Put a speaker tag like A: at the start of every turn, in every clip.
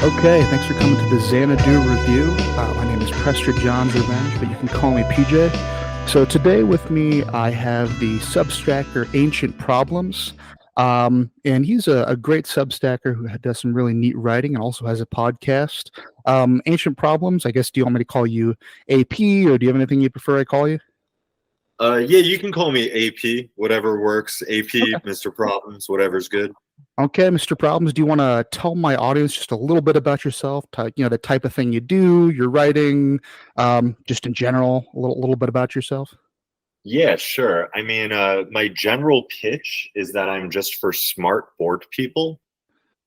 A: Okay, thanks for coming to the Xanadu review. My name is Prester John's Revenge, but you can call me PJ. So today with me, I have the Substacker Ancient Problems. And he's a great Substacker who does some really neat writing and also has a podcast. Ancient Problems, I guess, do you want me to call you AP, or do you have anything you prefer I call you?
B: Yeah, you can call me AP, whatever works. AP, Mr. Problems, whatever's good.
A: Okay, Mr. Problems, do you want to tell my audience just a little bit about yourself, the type of thing you do, your writing, just in general, a little bit about yourself?
B: Yeah, sure. I mean, my general pitch is that I'm just for smart, bored people.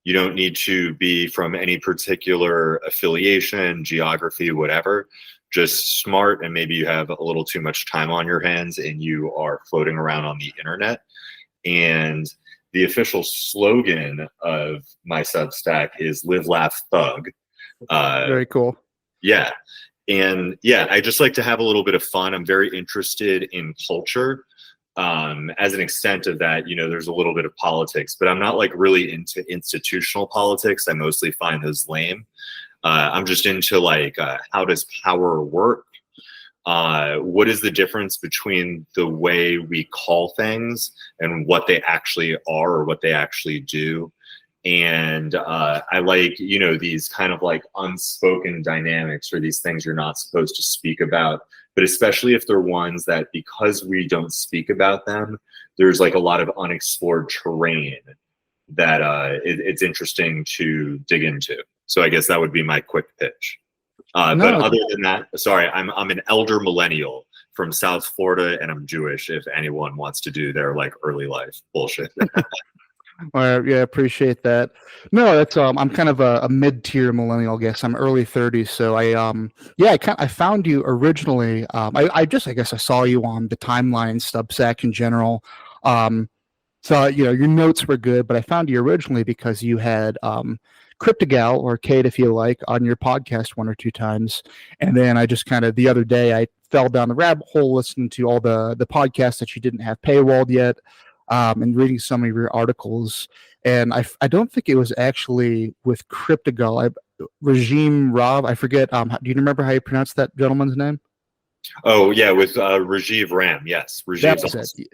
B: You don't need to be from any particular affiliation, geography, whatever. Just smart, and maybe you have a little too much time on your hands and you are floating around on the internet. And the official slogan of my Substack is "Live, Laugh, Thug."
A: Very cool.
B: Yeah. And yeah, I just like to have a little bit of fun. I'm very interested in culture. As an extent of that, there's a little bit of politics, but I'm not like really into institutional politics. I mostly find those lame. I'm just into like, how does power work? What is the difference between the way we call things and what they actually are or what they actually do? And I like, these kind of like unspoken dynamics or these things you're not supposed to speak about, but especially if they're ones that because we don't speak about them, there's like a lot of unexplored terrain that it's interesting to dig into. So I guess that would be my quick pitch. But
A: No,
B: other than that, sorry, I'm an elder millennial from South Florida, and I'm Jewish. If anyone wants to do their like early life bullshit.
A: yeah, appreciate that. No, that's I'm kind of a mid-tier millennial, I guess. I'm early 30s, so I found you originally. I guess I saw you on the timeline Substack in general. So your notes were good, but I found you originally because you had Cryptogal, or Kate if you like, on your podcast one or two times, and then I just kind of the other day I fell down the rabbit hole listening to all the podcasts that you didn't have paywalled yet, and reading some of your articles. And I don't think it was actually with Cryptogal. Regime Rav, I forget. Do you remember how you pronounce that gentleman's name?
B: Oh yeah, with Rajiv Ram. Yes, Rajiv's
A: That's
B: awesome.
A: it.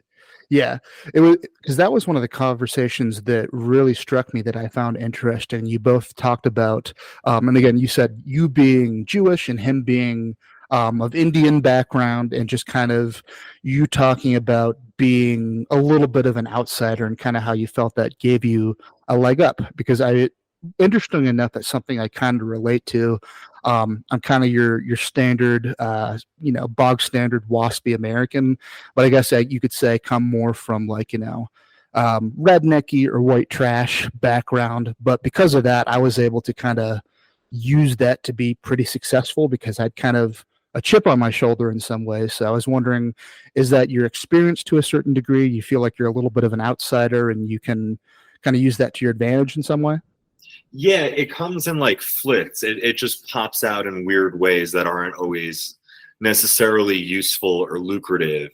A: Yeah, it was because that was one of the conversations that really struck me that I found interesting. You both talked about, and again, you said you being Jewish and him being of Indian background, and just kind of you talking about being a little bit of an outsider and kind of how you felt that gave you a leg up. Because interesting enough, that's something I kind of relate to. I'm kind of your standard, bog standard waspy American, but I guess you could say come more from like rednecky or white trash background. But because of that, I was able to kind of use that to be pretty successful because I'd kind of a chip on my shoulder in some ways. So I was wondering, is that your experience to a certain degree? You feel like you're a little bit of an outsider and you can kind of use that to your advantage in some way?
B: Yeah, it comes in like flits. It just pops out in weird ways that aren't always necessarily useful or lucrative.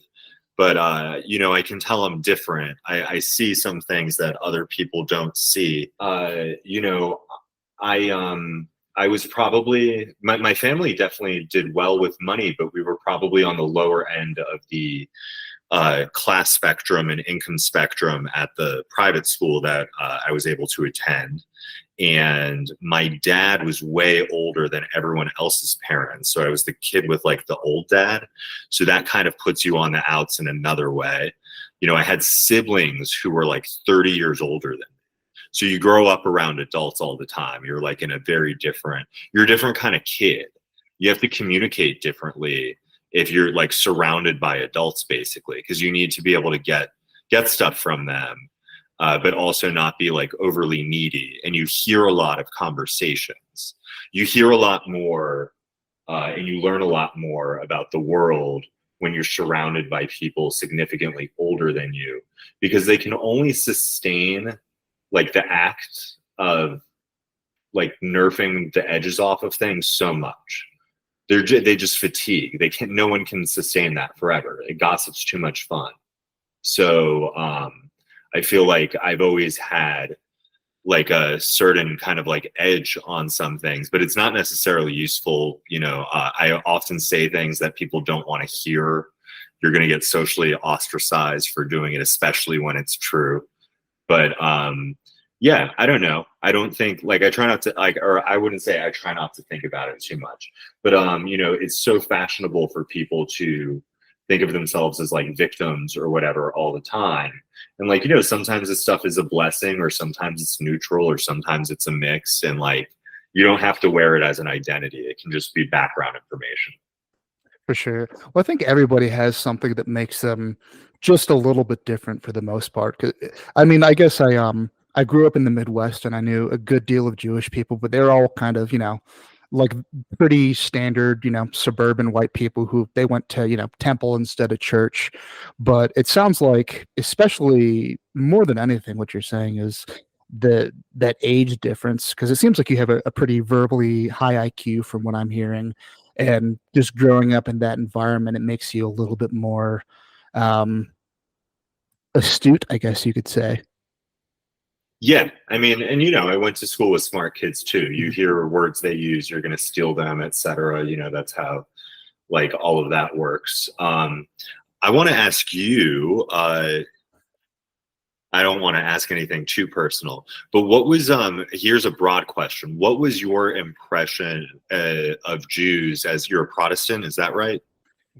B: But I can tell I'm different. I see some things that other people don't see. I was probably my family definitely did well with money, but we were probably on the lower end of the class spectrum and income spectrum at the private school that I was able to attend. And my dad was way older than everyone else's parents. So I was the kid with like the old dad. So that kind of puts you on the outs in another way. I had siblings who were like 30 years older than me. So you grow up around adults all the time. You're like you're a different kind of kid. You have to communicate differently if you're like surrounded by adults, basically, because you need to be able to get stuff from them. But also not be like overly needy. And you hear a lot of conversations. You hear a lot more and you learn a lot more about the world when you're surrounded by people significantly older than you, because they can only sustain like the act of like nerfing the edges off of things so much. They just fatigue. No one can sustain that forever. Gossip's too much fun. So, I feel like I've always had like a certain kind of like edge on some things, but it's not necessarily useful. I often say things that people don't want to hear. You're going to get socially ostracized for doing it, especially when it's true. But yeah, I don't know. I don't think like I try not to like, or I wouldn't say I try not to think about it too much. But it's so fashionable for people to think of themselves as like victims or whatever all the time. And like, sometimes this stuff is a blessing, or sometimes it's neutral, or sometimes it's a mix. And like, you don't have to wear it as an identity. It can just be background information.
A: For sure. Well, I think everybody has something that makes them just a little bit different for the most part. 'Cause, I mean, I guess I grew up in the Midwest and I knew a good deal of Jewish people, but they're all kind of, like pretty standard, suburban white people who they went to, temple instead of church. But it sounds like, especially more than anything, what you're saying is that age difference, because it seems like you have a pretty verbally high IQ from what I'm hearing, and just growing up in that environment, it makes you a little bit more um, astute, I guess you could say.
B: Yeah, I mean, and I went to school with smart kids too. You hear words they use, you're going to steal them, etc. That's how like all of that works. I want to ask you. I don't want to ask anything too personal, but what was here's a broad question. What was your impression of Jews as you're a Protestant? Is that right?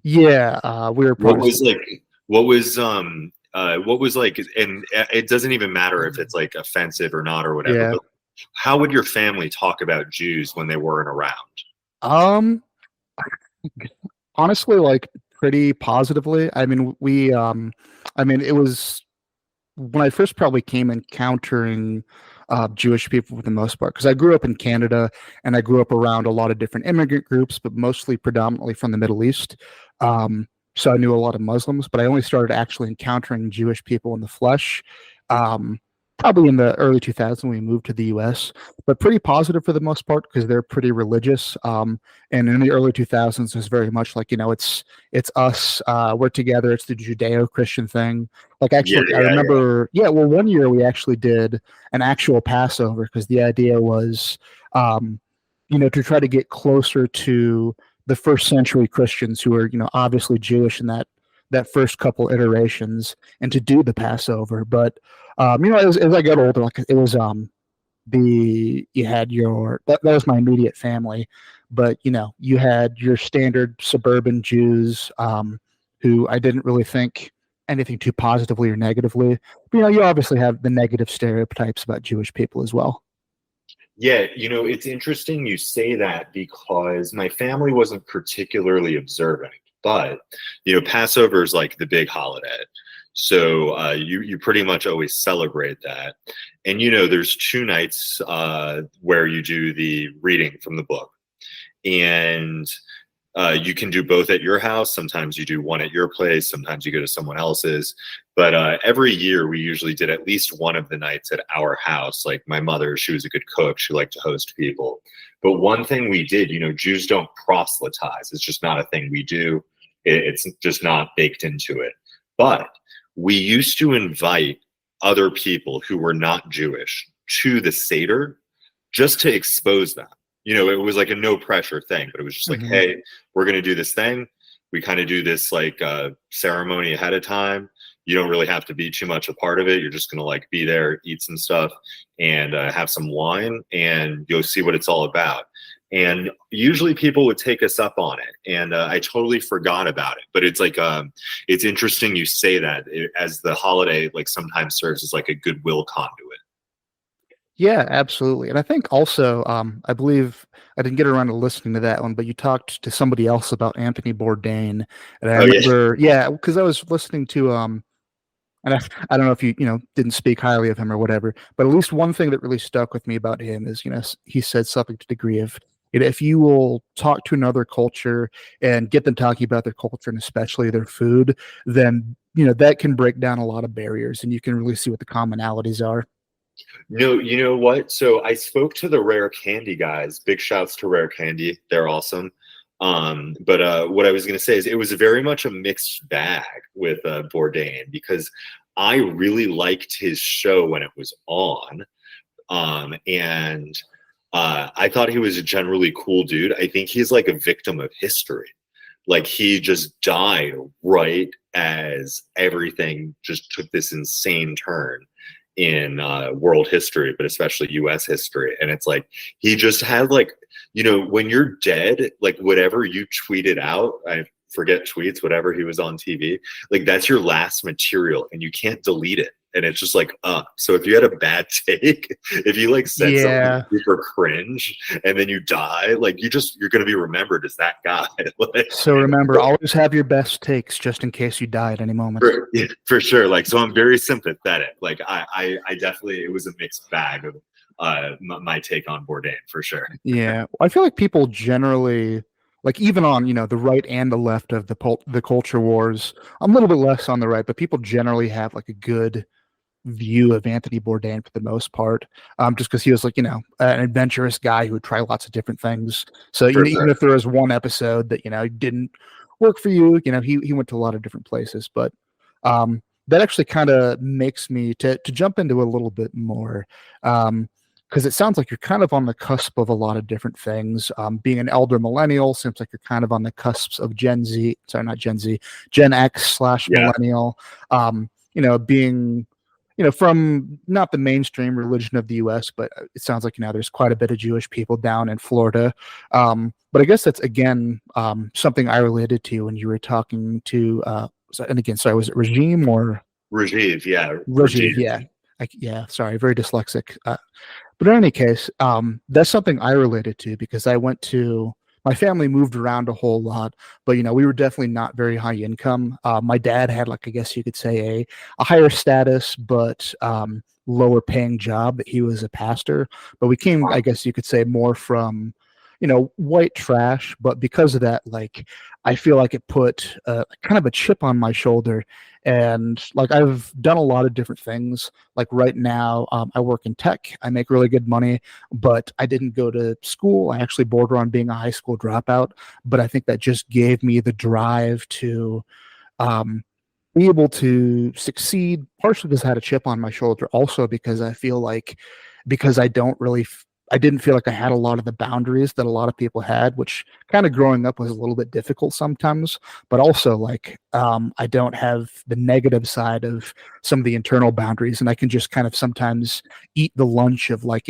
A: Yeah, we were
B: What was
A: Protestant.
B: like what was like, and it doesn't even matter if it's like offensive or not or whatever,
A: Yeah.
B: but how would your family talk about Jews when they weren't around?
A: Um, Honestly, like pretty positively. I mean, it was when I first probably came encountering Jewish people for the most part, because I grew up in Canada and I grew up around a lot of different immigrant groups, but mostly predominantly from the Middle East. So I knew a lot of Muslims, but I only started actually encountering Jewish people in the flesh. Um, Probably in the early 2000s when we moved to the US, but pretty positive for the most part because they're pretty religious. And in the early 2000s, it was very much like, it's us, we're together, it's the Judeo-Christian thing. Like
B: Yeah,
A: actually, I
B: yeah, yeah.
A: remember, yeah, well, one year we actually did an actual Passover because the idea was, um, to try to get closer to the first century Christians who were, obviously Jewish in that first couple iterations, and to do the Passover. But as I got older, like it was the you had that was my immediate family, but you had your standard suburban Jews who I didn't really think anything too positively or negatively. But, you obviously have the negative stereotypes about Jewish people as well.
B: Yeah, it's interesting you say that because my family wasn't particularly observant, but Passover is like the big holiday. So you pretty much always celebrate that. And there's two nights where you do the reading from the book. And you can do both at your house. Sometimes you do one at your place. Sometimes you go to someone else's. But every year we usually did at least one of the nights at our house. Like my mother, she was a good cook. She liked to host people. But one thing we did, Jews don't proselytize. It's just not a thing we do. It's just not baked into it. But we used to invite other people who were not Jewish to the Seder just to expose them. It was like a no pressure thing, but it was just like,
A: Hmm.
B: hey, we're going to do this thing. We kind of do this like ceremony ahead of time. You don't really have to be too much a part of it. You're just going to like be there, eat some stuff, and have some wine, and you'll see what it's all about. And usually people would take us up on it, and I totally forgot about it. But it's like it's interesting you say that as the holiday like sometimes serves as like a goodwill conduit.
A: Yeah, absolutely. And I think also, I believe I didn't get around to listening to that one, but you talked to somebody else about Anthony Bourdain, and I
B: Oh yeah.
A: remember, yeah, because I was listening to and I don't know if you didn't speak highly of him or whatever, but at least one thing that really stuck with me about him is he said something to the degree of, if you will talk to another culture and get them talking about their culture and especially their food, then that can break down a lot of barriers and you can really see what the commonalities are.
B: No, you know what? So I spoke to the Rare Candy guys. Big shouts to Rare Candy. They're awesome. But what I was going to say is it was very much a mixed bag with Bourdain because I really liked his show when it was on. And I thought he was a generally cool dude. I think he's like a victim of history. Like he just died right as everything just took this insane turn in world history, but especially US history. And it's like he just had like, you know, when you're dead, like whatever you tweeted out, I forget tweets, whatever he was on TV, like that's your last material and you can't delete it. And it's just like, so if you had a bad take, if you like said something
A: Yeah.
B: super cringe and then you die, like you're going to be remembered as that guy. Like,
A: So remember, always have your best takes just in case you die at any moment.
B: for sure. Like, so I'm very sympathetic. Like I definitely, it was a mixed bag of my take on Bourdain for sure.
A: Yeah, I feel like people generally, like even on the right and the left of the culture wars, I'm a little bit less on the right, but people generally have like a good view of Anthony Bourdain for the most part, just because he was like an adventurous guy who would try lots of different things. So
B: For
A: even
B: sure.
A: if there was one episode that didn't work for you, he went to a lot of different places. But that actually kind of makes me to jump into a little bit more. Because it sounds like you're kind of on the cusp of a lot of different things. Being an elder millennial seems like you're kind of on the cusps of Gen Z. Sorry, not Gen Z, Gen X /
B: Yeah.
A: millennial. Being from not the mainstream religion of the U.S., but it sounds like there's quite a bit of Jewish people down in Florida. But I guess that's again something I related to when you were talking to. And again, sorry, was it Regime or
B: Rajiv? Yeah.
A: Rajiv?
B: Rajiv.
A: Yeah, yeah. Sorry, very dyslexic. But in any case, that's something I related to because my family moved around a whole lot, but we were definitely not very high income. My dad had like, I guess you could say a higher status, but lower paying job that he was a pastor. But we came, I guess you could say, more from, white trash. But because of that, like, I feel like it put kind of a chip on my shoulder. And like, I've done a lot of different things. Like right now, I work in tech. I make really good money, but I didn't go to school. I actually border on being a high school dropout. But I think that just gave me the drive to um, be able to succeed, partially because I had a chip on my shoulder, also because I feel like because I didn't feel like I had a lot of the boundaries that a lot of people had, which kind of growing up was a little bit difficult sometimes. But also like I don't have the negative side of some of the internal boundaries, and I can just kind of sometimes eat the lunch of like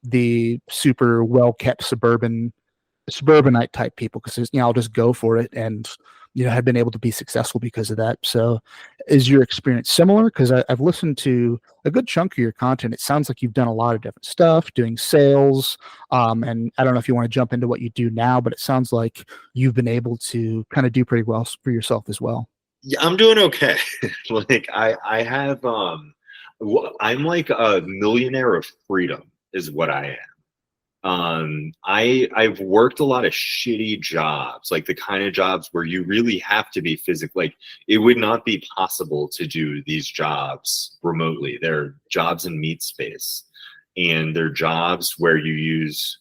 A: the super well kept suburbanite type people because I'll just go for it and have been able to be successful because of that. So is your experience similar? Because I've listened to a good chunk of your content. It sounds like you've done a lot of different stuff, doing sales, and I don't know if you want to jump into what you do now, but it sounds like you've been able to kind of do pretty well for yourself as well.
B: Yeah, I'm doing okay. Like I have I'm like a millionaire of freedom is what I am. I've worked a lot of shitty jobs, like the kind of jobs where you really have to be physical. Like it would not be possible to do these jobs remotely. They're jobs in meat space, and they're jobs where you use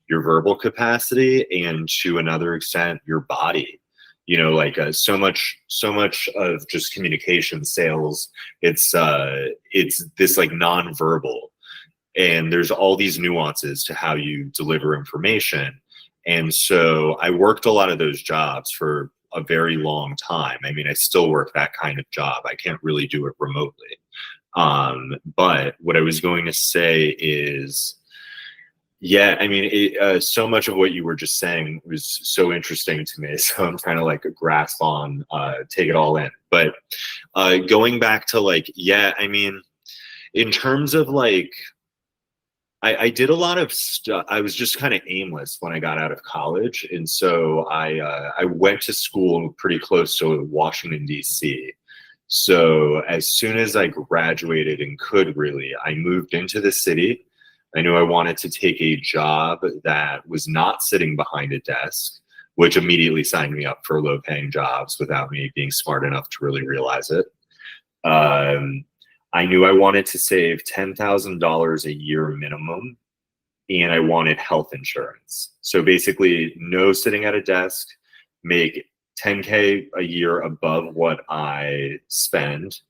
B: your verbal capacity and to another extent your body. Like so much of just communication sales. It's this like nonverbal, and there's all these nuances to how you deliver information. And so I worked a lot of those jobs for a very long time. I mean, I still work that kind of job. I can't really do it remotely. But what I was going to say is, yeah, I mean, so much of what you were just saying was so interesting to me. So I'm trying to like grasp on, take it all in. But going back to like, yeah, I mean, in terms of like, I did a lot of stuff. I was just kind of aimless when I got out of college, and so I went to school pretty close to Washington D.C. So as soon as I graduated and could really, I moved into the city. I knew I wanted to take a job that was not sitting behind a desk, which immediately signed me up for low-paying jobs without me being smart enough to really realize it. Um, I knew I wanted to save $10,000 a year minimum, and I wanted health insurance. So basically, no sitting at a desk, make 10K a year above what I spend.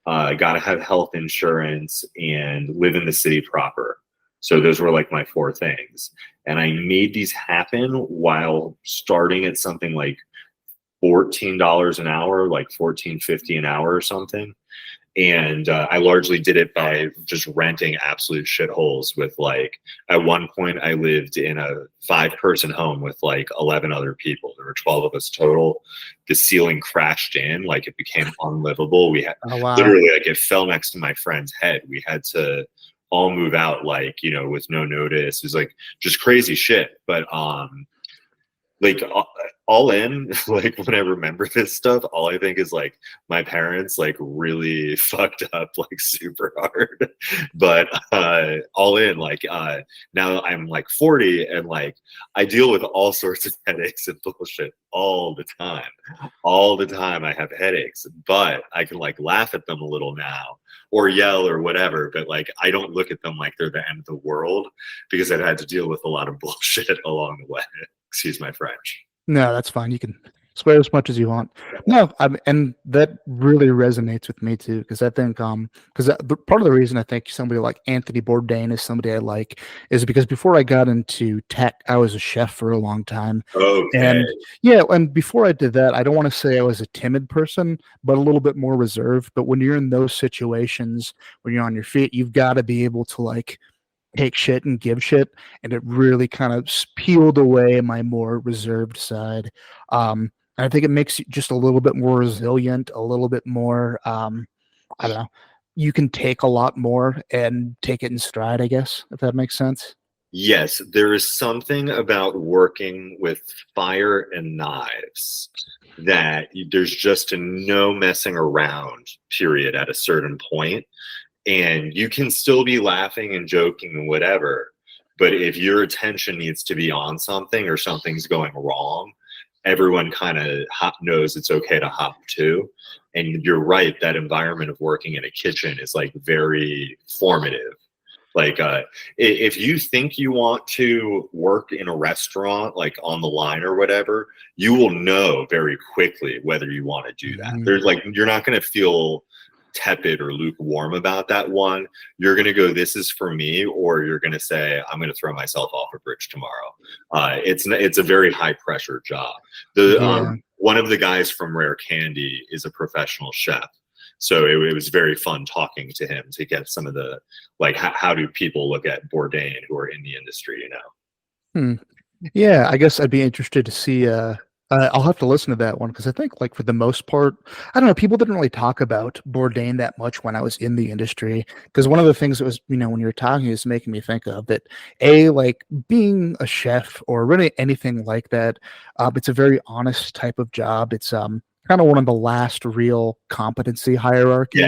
B: Got to have health insurance and live in the city proper. So those were like my four things. And I made these happen while starting at something like $14 an hour, like 14.50 an hour or something. And I largely did it by just renting absolute shitholes with like, at one point I lived in a 5-person home with like 11 other people. There were 12 of us total. The ceiling crashed in, like it became unlivable. We had
A: Oh wow.
B: literally, like, it fell next to my friend's head. We had to all move out, like, you know, with no notice. It was like just crazy shit. But like all in, like when I remember this stuff, all I think is like my parents like really fucked up like super hard. But all in, like now I'm like 40 and like I deal with all sorts of headaches and bullshit all the time. All the time I have headaches, but I can like laugh at them a little now or yell or whatever, but like I don't look at them like they're the end of the world because I've had to deal with a lot of bullshit along the way. Excuse my French.
A: No, that's fine. You can swear as much as you want. No, and that really resonates with me too, because I think because part of the reason I think somebody like Anthony Bourdain is somebody I like is because before I got into tech, I was a chef for a long time,
B: Okay.
A: and yeah, and before I did that, I don't want to say I was a timid person, but a little bit more reserved. But when you're in those situations, when you're on your feet, you've got to be able to like take shit and give shit, and it really kind of peeled away my more reserved side. And I think it makes you just a little bit more resilient, a little bit more I don't know, you can take a lot more and take it in stride, I guess, if that makes sense.
B: Yes, there is something about working with fire and knives that there's just a no messing around period at a certain point. And you can still be laughing and joking and whatever, but if your attention needs to be on something or something's going wrong, everyone kind of knows it's okay to hop to. And you're right, that environment of working in a kitchen is like very formative. Like if you think you want to work in a restaurant, like on the line or whatever, you will know very quickly whether you want to do that.
A: Mhm.
B: There's like, you're not going to feel tepid or lukewarm about that one. You're going to go, this is for me, or you're going to say, I'm going to throw myself off a bridge tomorrow. It's a very high pressure job. The
A: Yeah.
B: one of the guys from Rare Candy is a professional chef. So it was very fun talking to him to get some of the, like, how do people look at Bourdain who are in the industry, you know?
A: Hmm. Yeah, I guess I'd be interested to see. I'll have to listen to that one because I think, like, for the most part, I don't know. People didn't really talk about Bourdain that much when I was in the industry. Because one of the things that was, when you were talking, is making me think of that. Like being a chef or really anything like that, it's a very honest type of job. It's kind of one of the last real competency hierarchies.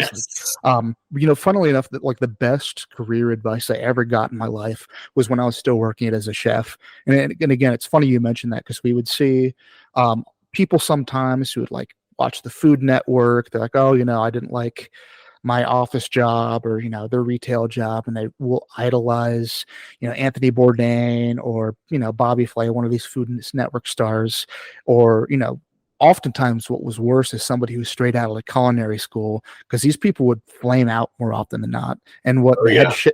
A: Like,
B: Yes.
A: funnily enough, that like the best career advice I ever got in my life was when I was still working it as a chef. And again, it's funny you mentioned that because we would see people sometimes who would like watch the Food Network. They're like, oh, I didn't like my office job or their retail job, and they will idolize Anthony Bourdain or Bobby Flay, one of these Food Network stars, or oftentimes what was worse is somebody who's straight out of like culinary school, because these people would flame out more often than not. And what
B: Oh,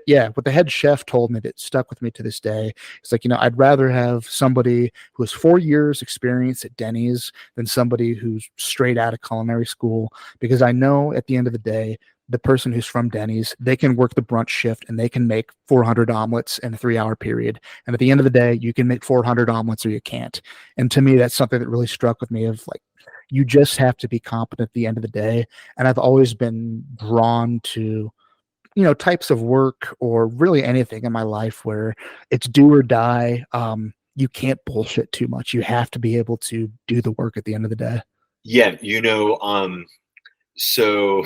B: yeah.
A: what the head chef told me that stuck with me to this day, it's like, I'd rather have somebody who has 4 years experience at Denny's than somebody who's straight out of culinary school, because I know at the end of the day, the person who's from Denny's, they can work the brunch shift and they can make 400 omelets in a 3-hour period. And at the end of the day, you can make 400 omelets or you can't. And to me, that's something that really struck with me of like, you just have to be competent at the end of the day. And I've always been drawn to, types of work or really anything in my life where it's do or die. You can't bullshit too much. You have to be able to do the work at the end of the day.
B: Yeah, so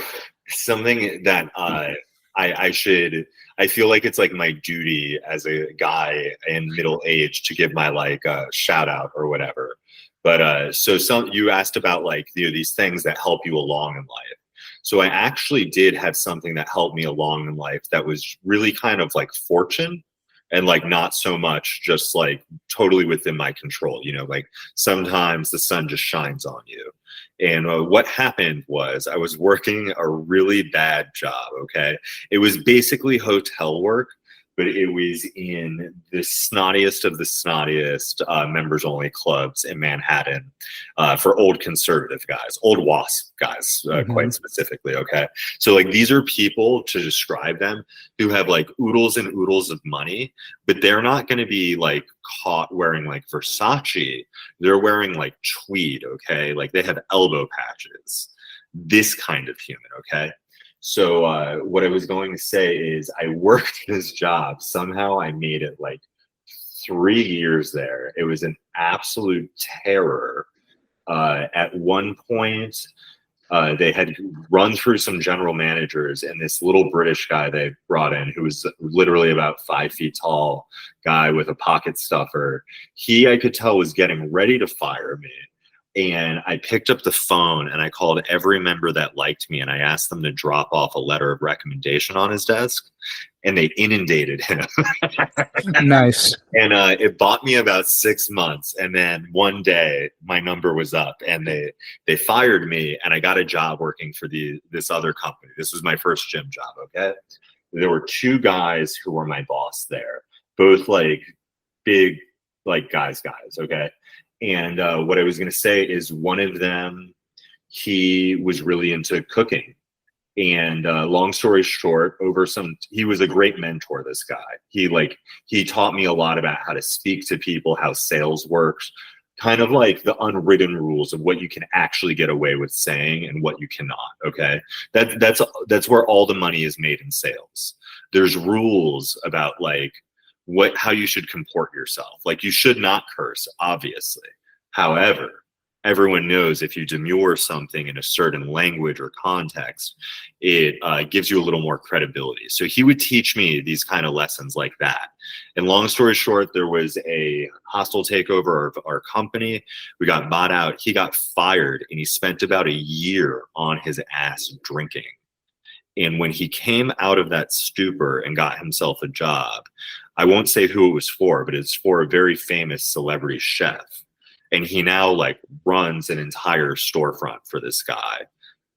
B: something that I should, I feel like it's like my duty as a guy in middle age to give my like shout out or whatever. But so you asked about like these things that help you along in life. So I actually did have something that helped me along in life that was really kind of like fortune and like not so much just like totally within my control. Like sometimes the sun just shines on you. And what happened was I was working a really bad job. Okay. It was basically hotel work, but it was in the snottiest of the snottiest members only clubs in Manhattan for old conservative guys, old WASP guys, quite specifically. Okay. So like these are people, to describe them, who have like oodles and oodles of money, but they're not going to be like caught wearing like Versace. They're wearing like tweed. Okay. Like they have elbow patches, this kind of human. Okay. So what I was going to say is I worked this job. Somehow I made it like 3 years there. It was an absolute terror. At one point, they had run through some general managers, and this little British guy they brought in, who was literally about 5 feet tall, guy with a pocket stuffer. He, I could tell, was getting ready to fire me. And I picked up the phone and I called every member that liked me, and I asked them to drop off a letter of recommendation on his desk, and they inundated him.
A: Nice.
B: And it bought me about 6 months. And then one day my number was up, and they fired me, and I got a job working for this other company. This was my first gym job. Okay. There were 2 guys who were my boss there, both like big, like guys. Okay. And what I was going to say is one of them, he was really into cooking. And long story short, he was a great mentor, this guy. He taught me a lot about how to speak to people, how sales works, kind of like the unwritten rules of what you can actually get away with saying and what you cannot. Okay. That's where all the money is made in sales. There's rules about like how you should comport yourself. Like you should not curse, obviously. However, everyone knows if you demur something in a certain language or context, it gives you a little more credibility. So he would teach me these kind of lessons like that. And long story short, there was a hostile takeover of our company. We got bought out. He got fired, and he spent about a year on his ass drinking. And when he came out of that stupor and got himself a job, I won't say who it was for, but it's for a very famous celebrity chef. And he now like runs an entire storefront for this guy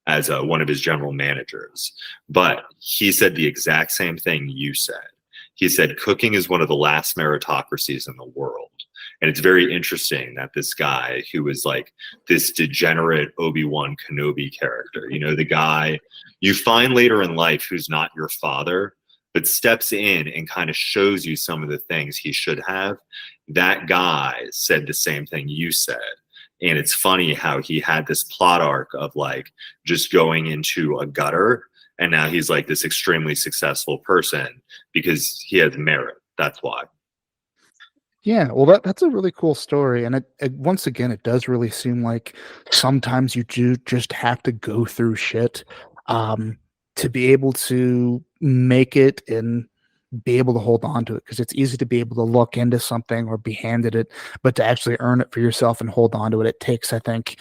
B: as one of his general managers. But he said the exact same thing you said. He said cooking is one of the last meritocracies in the world. And it's very interesting that this guy, who was like this degenerate Obi-Wan Kenobi character, you know, the guy you find later in life who's not your father, but steps in and kind of shows you some of the things he should have. That guy said the same thing you said. And it's funny how he had this plot arc of like just going into a gutter, and now he's like this extremely successful person because he has merit. That's why.
A: Yeah, well, that's a really cool story, and it once again, it does really seem like sometimes you do just have to go through shit to be able to make it and be able to hold on to it, because it's easy to be able to look into something or be handed it, but to actually earn it for yourself and hold on to it, it takes, I think,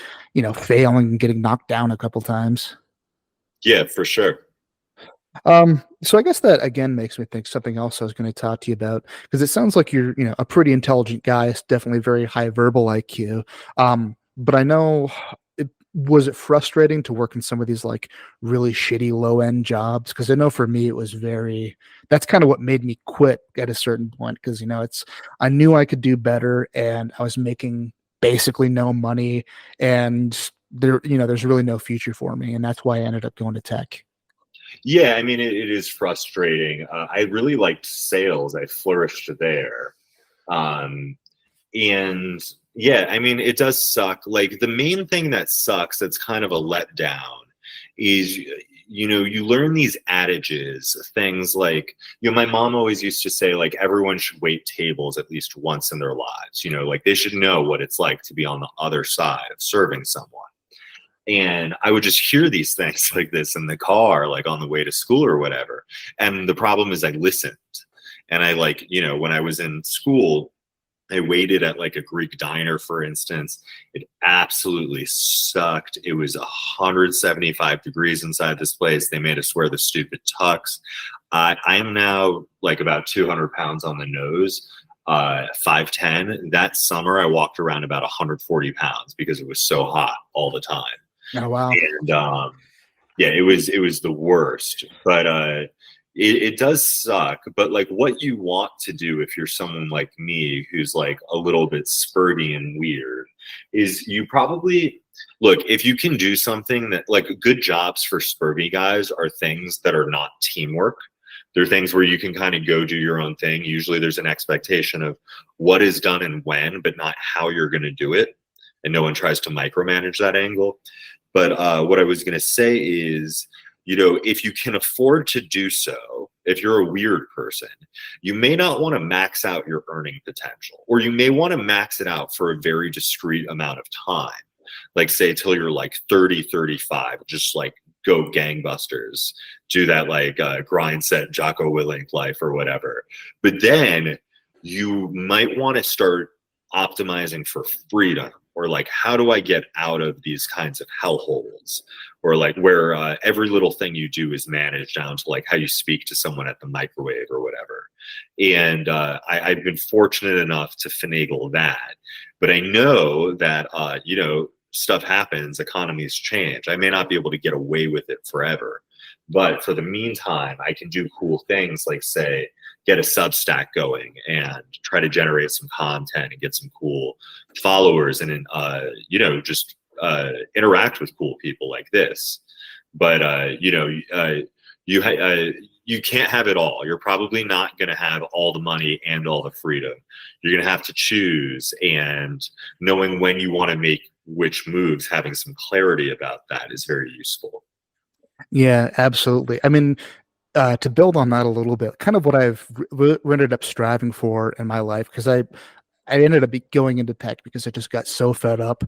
A: failing and getting knocked down a couple times.
B: Yeah, for sure.
A: So I guess that again makes me think something else I was going to talk to you about, because it sounds like you're, a pretty intelligent guy. It's definitely very high verbal IQ. But I know, was it frustrating to work in some of these like really shitty low end jobs? Because I know for me, that's kind of what made me quit at a certain point. Because, I knew I could do better, and I was making basically no money, and there's really no future for me. And that's why I ended up going to tech.
B: Yeah, I mean, it is frustrating. I really liked sales. I flourished there. And yeah, I mean, it does suck. Like the main thing that sucks, that's kind of a letdown, is, you learn these adages, things like, my mom always used to say, like, everyone should wait tables at least once in their lives. Like they should know what it's like to be on the other side of serving someone. And I would just hear these things like this in the car, like on the way to school or whatever. And the problem is I listened. And I when I was in school, I waited at like a Greek diner, for instance. It absolutely sucked. It was 175 degrees inside this place. They made us wear the stupid tux. I am now like about 200 pounds on the nose, 5'10". That summer, I walked around about 140 pounds because it was so hot all the time.
A: Oh, wow.
B: And yeah, it was the worst. But it does suck, but like what you want to do if you're someone like me who's like a little bit spurty and weird is you probably look if you can do something that like good jobs for spurty guys are things that are not teamwork. They're things where you can kind of go do your own thing. Usually there's an expectation of what is done and when, but not how you're going to do it. And no one tries to micromanage that angle. But what I was going to say is, you know, if you can afford to do so, if you're a weird person, you may not want to max out your earning potential, or you may want to max it out for a very discrete amount of time. Like say till you're like 30, 35, just like go gangbusters, do that like grind set Jocko Willink life or whatever. But then you might want to start optimizing for freedom, or like how do I get out of these kinds of hellholes, or like where every little thing you do is managed down to like how you speak to someone at the microwave or whatever. And I've been fortunate enough to finagle that, but I know that you know, stuff happens, economies change. I may not be able to get away with it forever, but for the meantime, I can do cool things like say get a Substack going and try to generate some content and get some cool followers and you know, just interact with cool people like this. But you know, you can't have it all. You're probably not going to have all the money and all the freedom. You're going to have to choose, and knowing when you want to make which moves, having some clarity about that is very useful.
A: Yeah, absolutely. I mean, to build on that a little bit, kind of what I've ended up striving for in my life, because I ended up going into tech because I just got so fed up.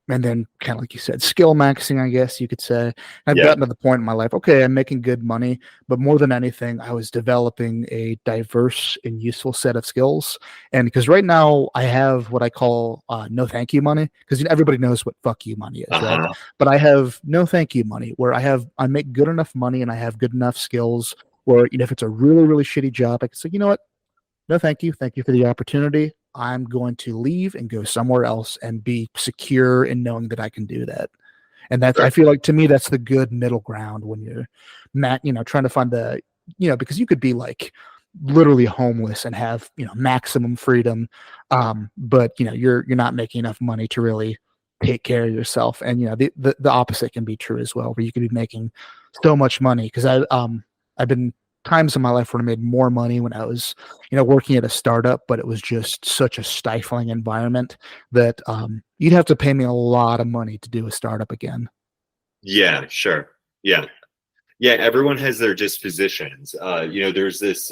A: And then kind of like you said, skill maxing, I guess you could say. I've
B: Yeah.
A: gotten to the point in my life, okay, I'm making good money, but more than anything, I was developing a diverse and useful set of skills. And because right now I have what I call no thank you money, because everybody knows what fuck you money is, right?
B: Uh-huh.
A: But I have no thank you money, where I make good enough money and I have good enough skills where, you know, if it's a really, really shitty job, I can say, you know what? No, thank you. Thank you for the opportunity. I'm going to leave and go somewhere else and be secure in knowing that I can do that. And that's,
B: Sure.
A: I feel like to me, that's the good middle ground when you're, trying to find the, because you could be like literally homeless and have, maximum freedom. But, you're not making enough money to really take care of yourself. And, the opposite can be true as well, where you could be making so much money. Cause I've been times in my life where I made more money when I was, working at a startup, but it was just such a stifling environment that you'd have to pay me a lot of money to do a startup again.
B: Yeah, sure. Yeah. Yeah, everyone has their dispositions. You know, there's this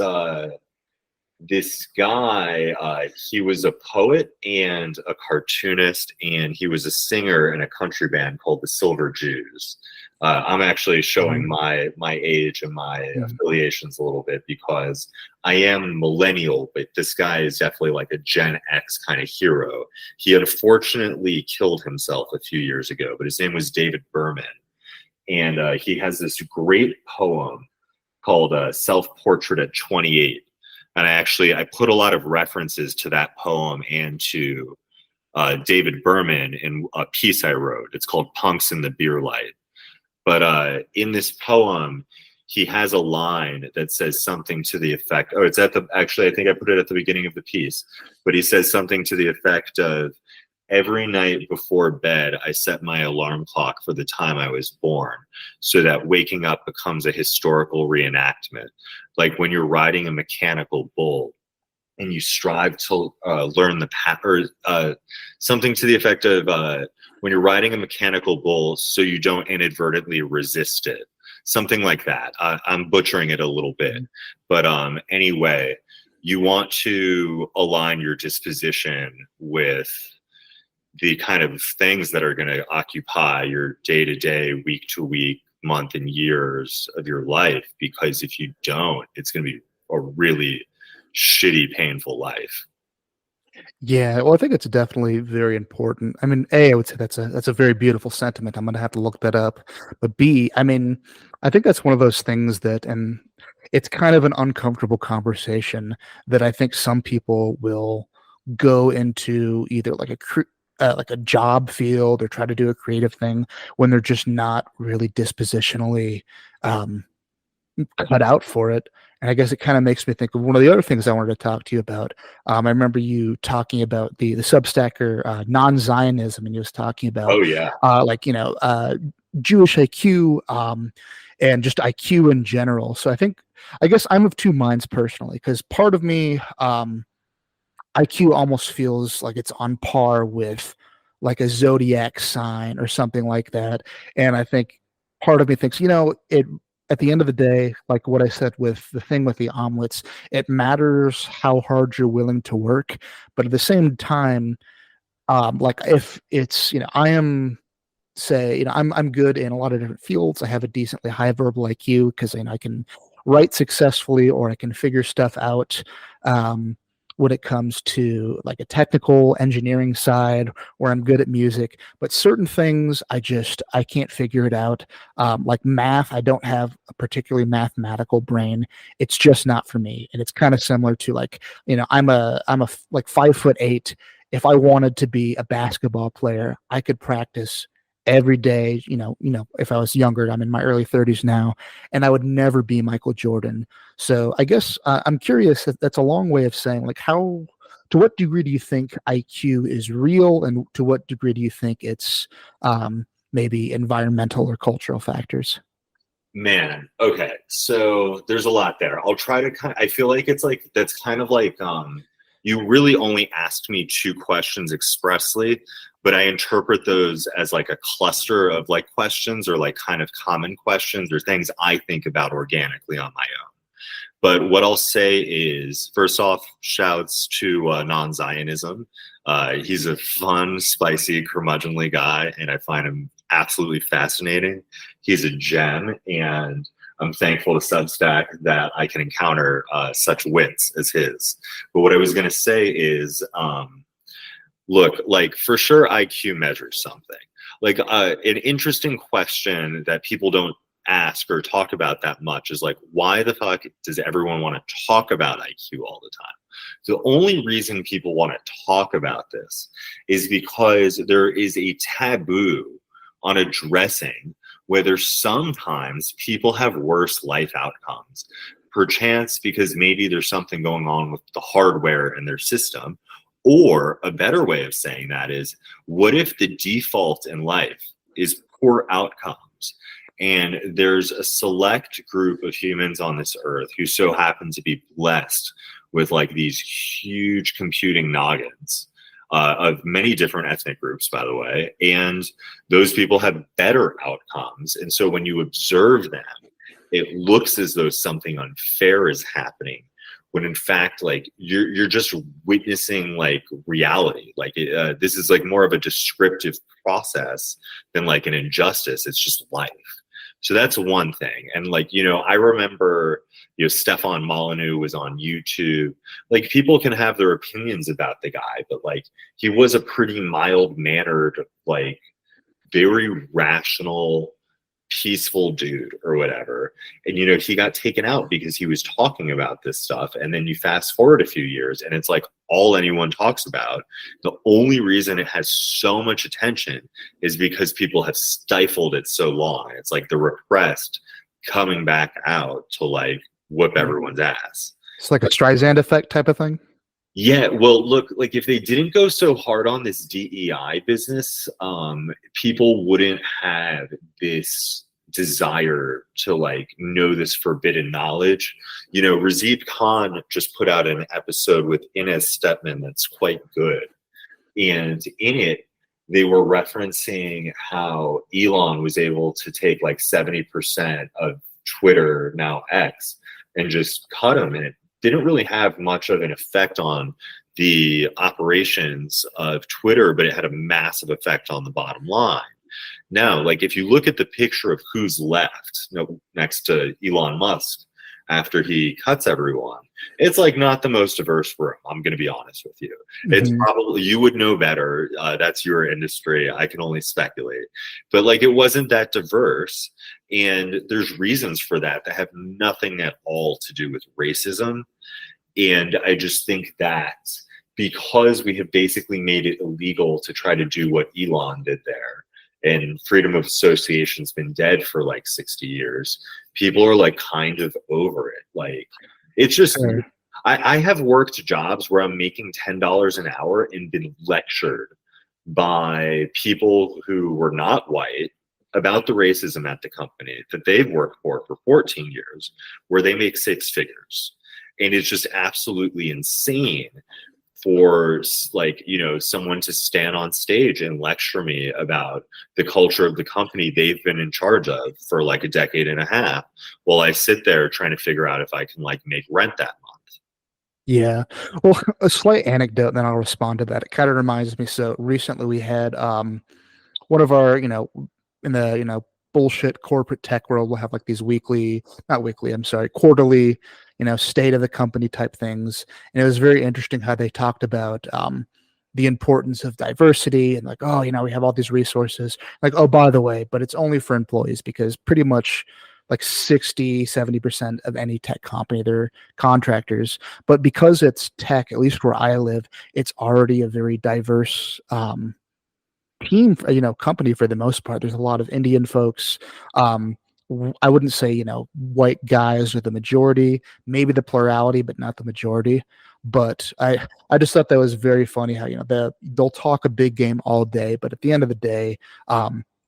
B: guy, he was a poet and a cartoonist, and he was a singer in a country band called the Silver Jews. I'm actually showing my age and my affiliations a little bit because I am millennial, but this guy is definitely like a Gen X kind of hero. He unfortunately killed himself a few years ago, but his name was David Berman. And he has this great poem called Self-Portrait at 28. And I put a lot of references to that poem and to David Berman in a piece I wrote. It's called Punks in the Beer Light. But in this poem, he has a line that says something to the effect, oh, it's actually, I think I put it at the beginning of the piece, but he says something to the effect of, every night before bed, I set my alarm clock for the time I was born so that waking up becomes a historical reenactment. Like when you're riding a mechanical bull and you strive to learn the path, or something to the effect of when you're riding a mechanical bull so you don't inadvertently resist it. Something like that. I'm butchering it a little bit. But anyway, you want to align your disposition with the kind of things that are going to occupy your day-to-day, week-to-week, month and years of your life, because if you don't, it's going to be a really shitty, painful life.
A: Yeah, well, I think it's definitely very important. I mean, A, I would say that's a very beautiful sentiment. I'm gonna have to look that up. But B, I mean, I think that's one of those things that, and it's kind of an uncomfortable conversation that I think some people will go into either like like a job field or try to do a creative thing when they're just not really dispositionally um, cut out for it. And I guess it kind of makes me think of one of the other things I wanted to talk to you about. I remember you talking about the Substacker non-Zionism, and you was talking about
B: Oh yeah.
A: like Jewish IQ and just IQ in general. So I guess I'm of two minds personally, because part of me IQ almost feels like it's on par with like a zodiac sign or something like that. And I think part of me thinks, it at the end of the day, like what I said with the thing with the omelets, it matters how hard you're willing to work. But at the same time, like if it's, I am say, I'm good in a lot of different fields. I have a decently high verbal IQ because I can write successfully or I can figure stuff out. When it comes to like a technical engineering side where I'm good at music, but certain things I can't figure it out. Like math, I don't have a particularly mathematical brain. It's just not for me. And it's kind of similar to like, I'm a like 5'8". If I wanted to be a basketball player, I could practice every day, if I was younger. I'm in my early 30s now, and I would never be Michael Jordan. So I guess I'm curious, that's a long way of saying, like, to what degree do you think IQ is real, and to what degree do you think it's maybe environmental or cultural factors?
B: Man, okay. So there's a lot there. I'll try to I feel like it's like that's kind of like you really only asked me two questions expressly, but I interpret those as like a cluster of like questions or like kind of common questions or things I think about organically on my own. But what I'll say is, first off, shouts to non-Zionism. He's a fun, spicy, curmudgeonly guy, and I find him absolutely fascinating. He's a gem, and I'm thankful to Substack that I can encounter such wits as his. But what I was going to say is, look, like for sure, IQ measures something. Like an interesting question that people don't ask or talk about that much is like, why the fuck does everyone want to talk about IQ all the time? The only reason people want to talk about this is because there is a taboo on addressing whether sometimes people have worse life outcomes, perchance because maybe there's something going on with the hardware in their system. Or a better way of saying that is, what if the default in life is poor outcomes? And there's a select group of humans on this earth who so happen to be blessed with like these huge computing noggins of many different ethnic groups, by the way. And those people have better outcomes. And so when you observe them, it looks as though something unfair is happening, when in fact, like you're just witnessing like reality. Like this is like more of a descriptive process than like an injustice. It's just life. So that's one thing. And like, I remember, Stefan Molyneux was on YouTube. Like people can have their opinions about the guy, but like he was a pretty mild mannered, like very rational, peaceful dude or whatever. And he got taken out because he was talking about this stuff. And then you fast forward a few years and it's like all anyone talks about. The only reason it has so much attention is because people have stifled it so long. It's like the repressed coming back out to like whoop everyone's ass.
A: It's like a Streisand effect type of thing.
B: Yeah, well, look, like if they didn't go so hard on this DEI business, people wouldn't have this desire to like know this forbidden knowledge. Razib Khan just put out an episode with Inez Stepman that's quite good. And in it, they were referencing how Elon was able to take like 70% of Twitter, now X, and just cut them. And it didn't really have much of an effect on the operations of Twitter, but it had a massive effect on the bottom line. Now, like if you look at the picture of who's left next to Elon Musk after he cuts everyone, it's like not the most diverse room. I'm going to be honest with you. It's probably, you would know better. That's your industry. I can only speculate. But like it wasn't that diverse. And there's reasons for that that have nothing at all to do with racism. And I just think that because we have basically made it illegal to try to do what Elon did there, and freedom of association's been dead for like 60 years. People are like kind of over it. Like, it's just,
A: Sure.
B: I have worked jobs where I'm making $10 an hour and been lectured by people who were not white about the racism at the company that they've worked for 14 years, where they make six figures. And it's just absolutely insane for, like, you know, someone to stand on stage and lecture me about the culture of the company they've been in charge of for like a decade and a half, while I sit there trying to figure out if I can like make rent that month.
A: Yeah. Well, a slight anecdote, and then I'll respond to that. It kind of reminds me. So recently we had one of our, in the, bullshit corporate tech world, we'll have like these not weekly, I'm sorry, quarterly, state of the company type things. And it was very interesting how they talked about the importance of diversity and like, oh, we have all these resources. Like, oh, by the way, but it's only for employees because pretty much like 60-70% of any tech company, they're contractors. But because it's tech, at least where I live, it's already a very diverse team, company for the most part. There's a lot of Indian folks. I wouldn't say, white guys are the majority, maybe the plurality, but not the majority. But I just thought that was very funny how, they'll talk a big game all day, but at the end of the day,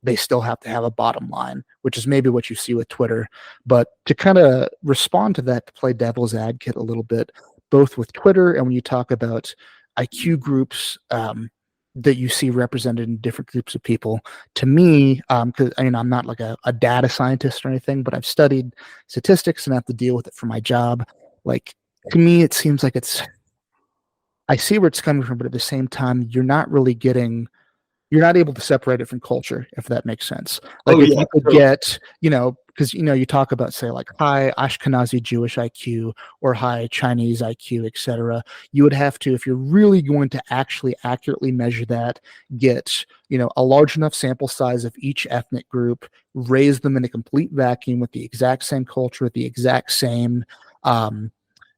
A: they still have to have a bottom line, which is maybe what you see with Twitter. But to kind of respond to that, to play devil's advocate a little bit, both with Twitter and when you talk about IQ groups, that you see represented in different groups of people. To me, because I'm not like a data scientist or anything, but I've studied statistics and have to deal with it for my job. Like, to me, it seems like I see where it's coming from, but at the same time, you're not able to separate it from culture, if that makes sense. Like,
B: Oh
A: if
B: yeah.
A: you could get, because you talk about, say, like high Ashkenazi Jewish IQ or high Chinese IQ, etc. You would have to, if you're really going to actually accurately measure that, get a large enough sample size of each ethnic group, raise them in a complete vacuum with the exact same culture, with the exact same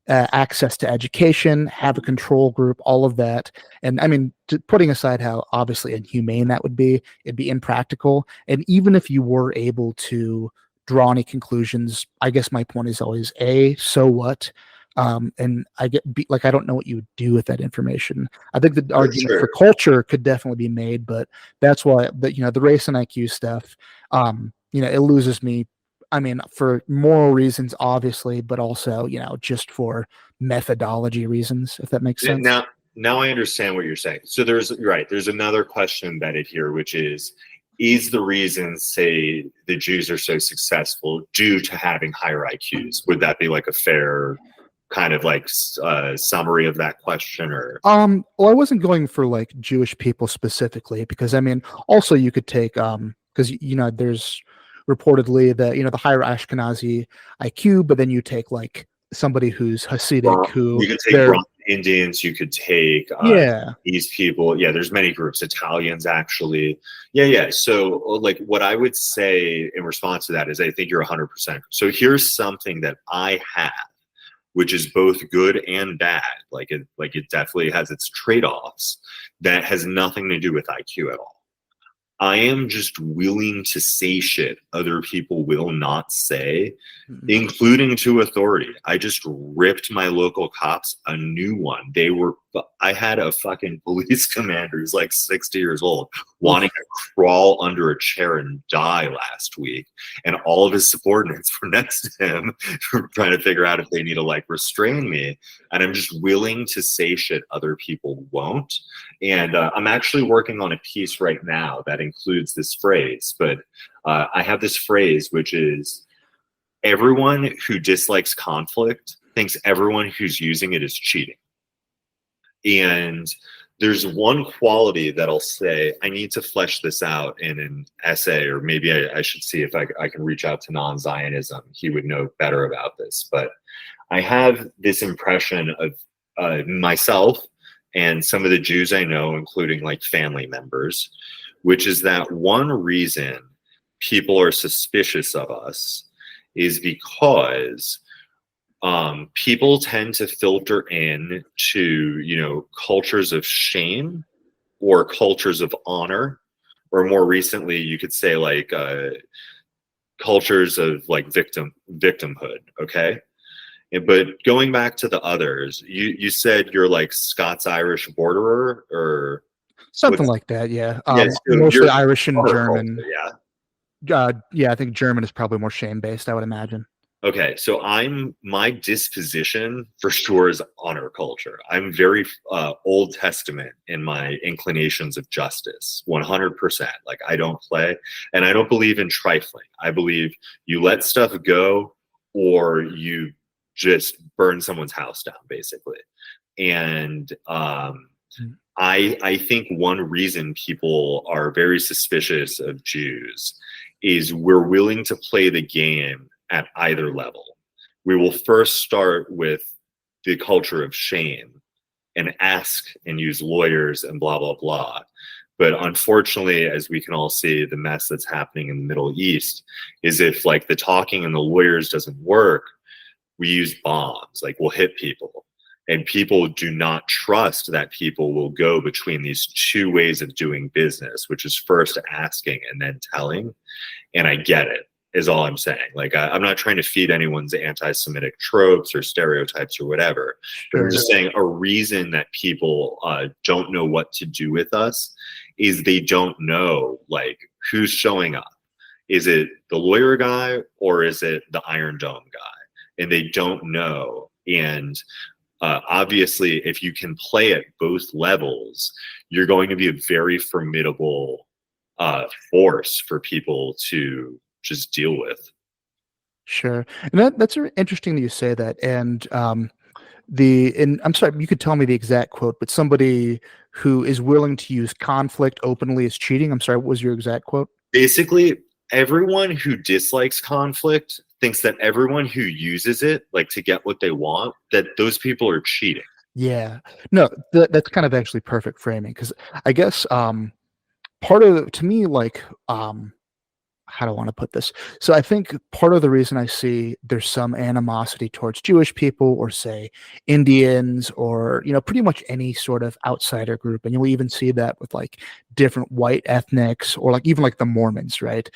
A: access to education, have a control group, all of that. And I mean, putting aside how obviously inhumane that would be, it'd be impractical. And even if you were able to draw any conclusions, I guess my point is always so what? And I don't know what you would do with that information. I think the argument for culture could definitely be made, but that's why the race and IQ stuff, it loses me. I mean, for moral reasons, obviously, but also, just for methodology reasons, if that makes sense.
B: Now I understand what you're saying. So you're right. There's another question embedded here, which is the reason, say, the Jews are so successful due to having higher IQs? Would that be like a fair kind of like summary of that question? Or
A: well, I wasn't going for like Jewish people specifically, because I mean, also you could take because there's reportedly the higher Ashkenazi IQ, but then you take like somebody who's Hasidic, who
B: you could take Bronx Indians, you could take these people. Yeah, there's many groups, Italians actually. Yeah. So like what I would say in response to that is I think you're 100%. So here's something that I have, which is both good and bad. Like it definitely has its trade-offs that has nothing to do with IQ at all. I am just willing to say shit other people will not say, including to authority. I just ripped my local cops a new one. I had a fucking police commander who's like 60 years old wanting to crawl under a chair and die last week. And all of his subordinates were next to him trying to figure out if they need to like restrain me. And I'm just willing to say shit other people won't. And I'm actually working on a piece right now that includes this phrase, but I have this phrase, which is everyone who dislikes conflict thinks everyone who's using it is cheating. And there's one quality that I'll say, I need to flesh this out in an essay, or maybe I should see if I can reach out to non-Zionism. He would know better about this. But I have this impression of myself and some of the Jews I know, including like family members, which is that one reason people are suspicious of us is because people tend to filter in to, cultures of shame or cultures of honor or more recently, you could say like cultures of like victimhood. Okay. But going back to the others, you said you're like Scots-Irish borderer, or
A: Something
B: what's,
A: like that, yeah.
B: yes, so
A: Mostly
B: you're
A: Irish and
B: counterculture,
A: German.
B: yeah.
A: Yeah, I think German is probably more shame-based, I would imagine.
B: Okay, so my disposition for sure is honor culture. I'm very Old Testament in my inclinations of justice, 100%. Like I don't play, and I don't believe in trifling. I believe you let stuff go, or you just burn someone's house down, basically. And I think one reason people are very suspicious of Jews is we're willing to play the game at either level. We will first start with the culture of shame and ask and use lawyers and blah, blah, blah. But unfortunately, as we can all see, the mess that's happening in the Middle East is if like the talking and the lawyers doesn't work, we use bombs, like we'll hit people. And people do not trust that people will go between these two ways of doing business, which is first asking and then telling. And I get it, is all I'm saying. Like, I'm not trying to feed anyone's anti-Semitic tropes or stereotypes or whatever. But I'm just saying a reason that people don't know what to do with us is they don't know, like, who's showing up. Is it the lawyer guy or is it the Iron Dome guy? And they don't know. And obviously, if you can play at both levels, you're going to be a very formidable force for people to just deal with.
A: Sure. And that's interesting that you say that. And and I'm sorry, you could tell me the exact quote, but somebody who is willing to use conflict openly is cheating. I'm sorry, what was your exact quote?
B: Basically, everyone who dislikes conflict thinks that everyone who uses it, like to get what they want, that those people are cheating.
A: Yeah. No, that's kind of actually perfect framing, because I guess part of, to me, like, how do I want to put this? So I think part of the reason I see there's some animosity towards Jewish people, or say Indians, or pretty much any sort of outsider group, and you'll even see that with like different white ethnics, or like even like the Mormons, right?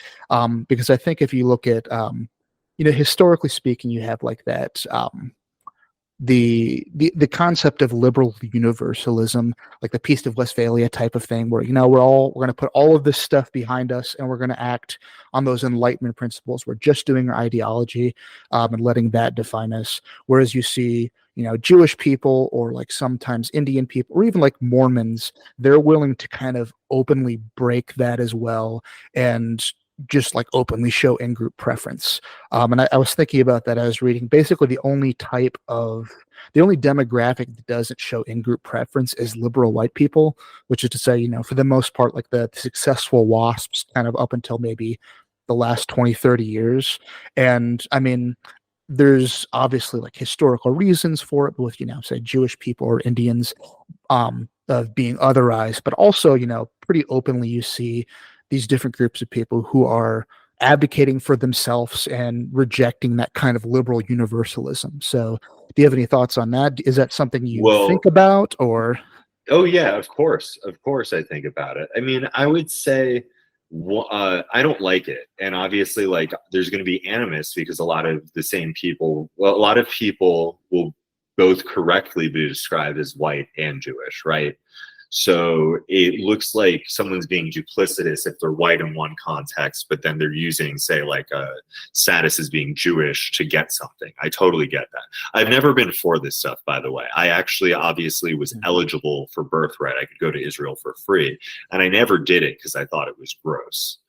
A: Because I think if you look at historically speaking, you have like that the concept of liberal universalism, like the Peace of Westphalia type of thing, where we're going to put all of this stuff behind us, and we're going to act on those Enlightenment principles. We're just doing our ideology, and letting that define us. Whereas you see, Jewish people, or like sometimes Indian people, or even like Mormons, they're willing to kind of openly break that as well, and just like openly show in-group preference. And I was thinking about that. I was reading basically the only demographic that doesn't show in-group preference is liberal white people, which is to say, for the most part, like the successful WASPs kind of up until maybe the last 20, 30 years. And I mean, there's obviously like historical reasons for it with, say Jewish people or Indians of being otherized, but also, pretty openly you see these different groups of people who are advocating for themselves and rejecting that kind of liberal universalism. So do you have any thoughts on that? Is that something you think about, or?
B: Oh yeah, of course I think about it. I mean, I would say I don't like it, and obviously like there's going to be animus, because a lot of people will both correctly be described as white and Jewish, right? So it looks like someone's being duplicitous if they're white in one context, but then they're using, say, like a status as being Jewish to get something. I totally get that. I've never been for this stuff, by the way. I actually obviously was eligible for birthright. I could go to Israel for free, and I never did it because I thought it was gross.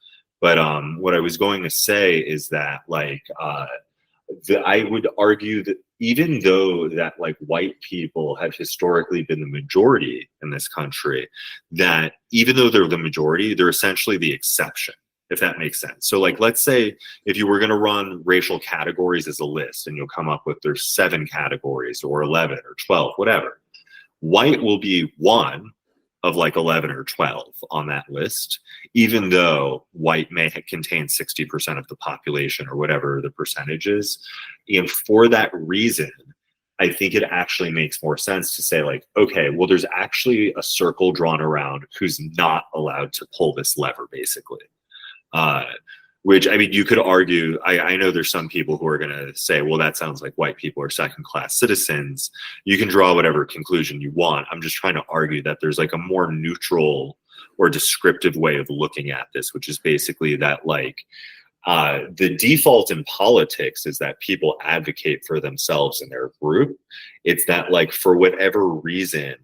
B: But what I was going to say is that, like, I would argue that even though that like white people have historically been the majority in this country, that even though they're the majority, they're essentially the exception, if that makes sense. So like, let's say if you were going to run racial categories as a list, and you'll come up with there's 7 categories or 11 or 12, whatever. White will be one of like 11 or 12 on that list, even though white may contain 60% of the population or whatever the percentage is. And for that reason, I think it actually makes more sense to say like, okay, well, there's actually a circle drawn around who's not allowed to pull this lever, basically. Which, I mean, you could argue, I know there's some people who are going to say, well, that sounds like white people are second-class citizens. You can draw whatever conclusion you want. I'm just trying to argue that there's like a more neutral or descriptive way of looking at this, which is basically that like the default in politics is that people advocate for themselves and their group. It's that like for whatever reason,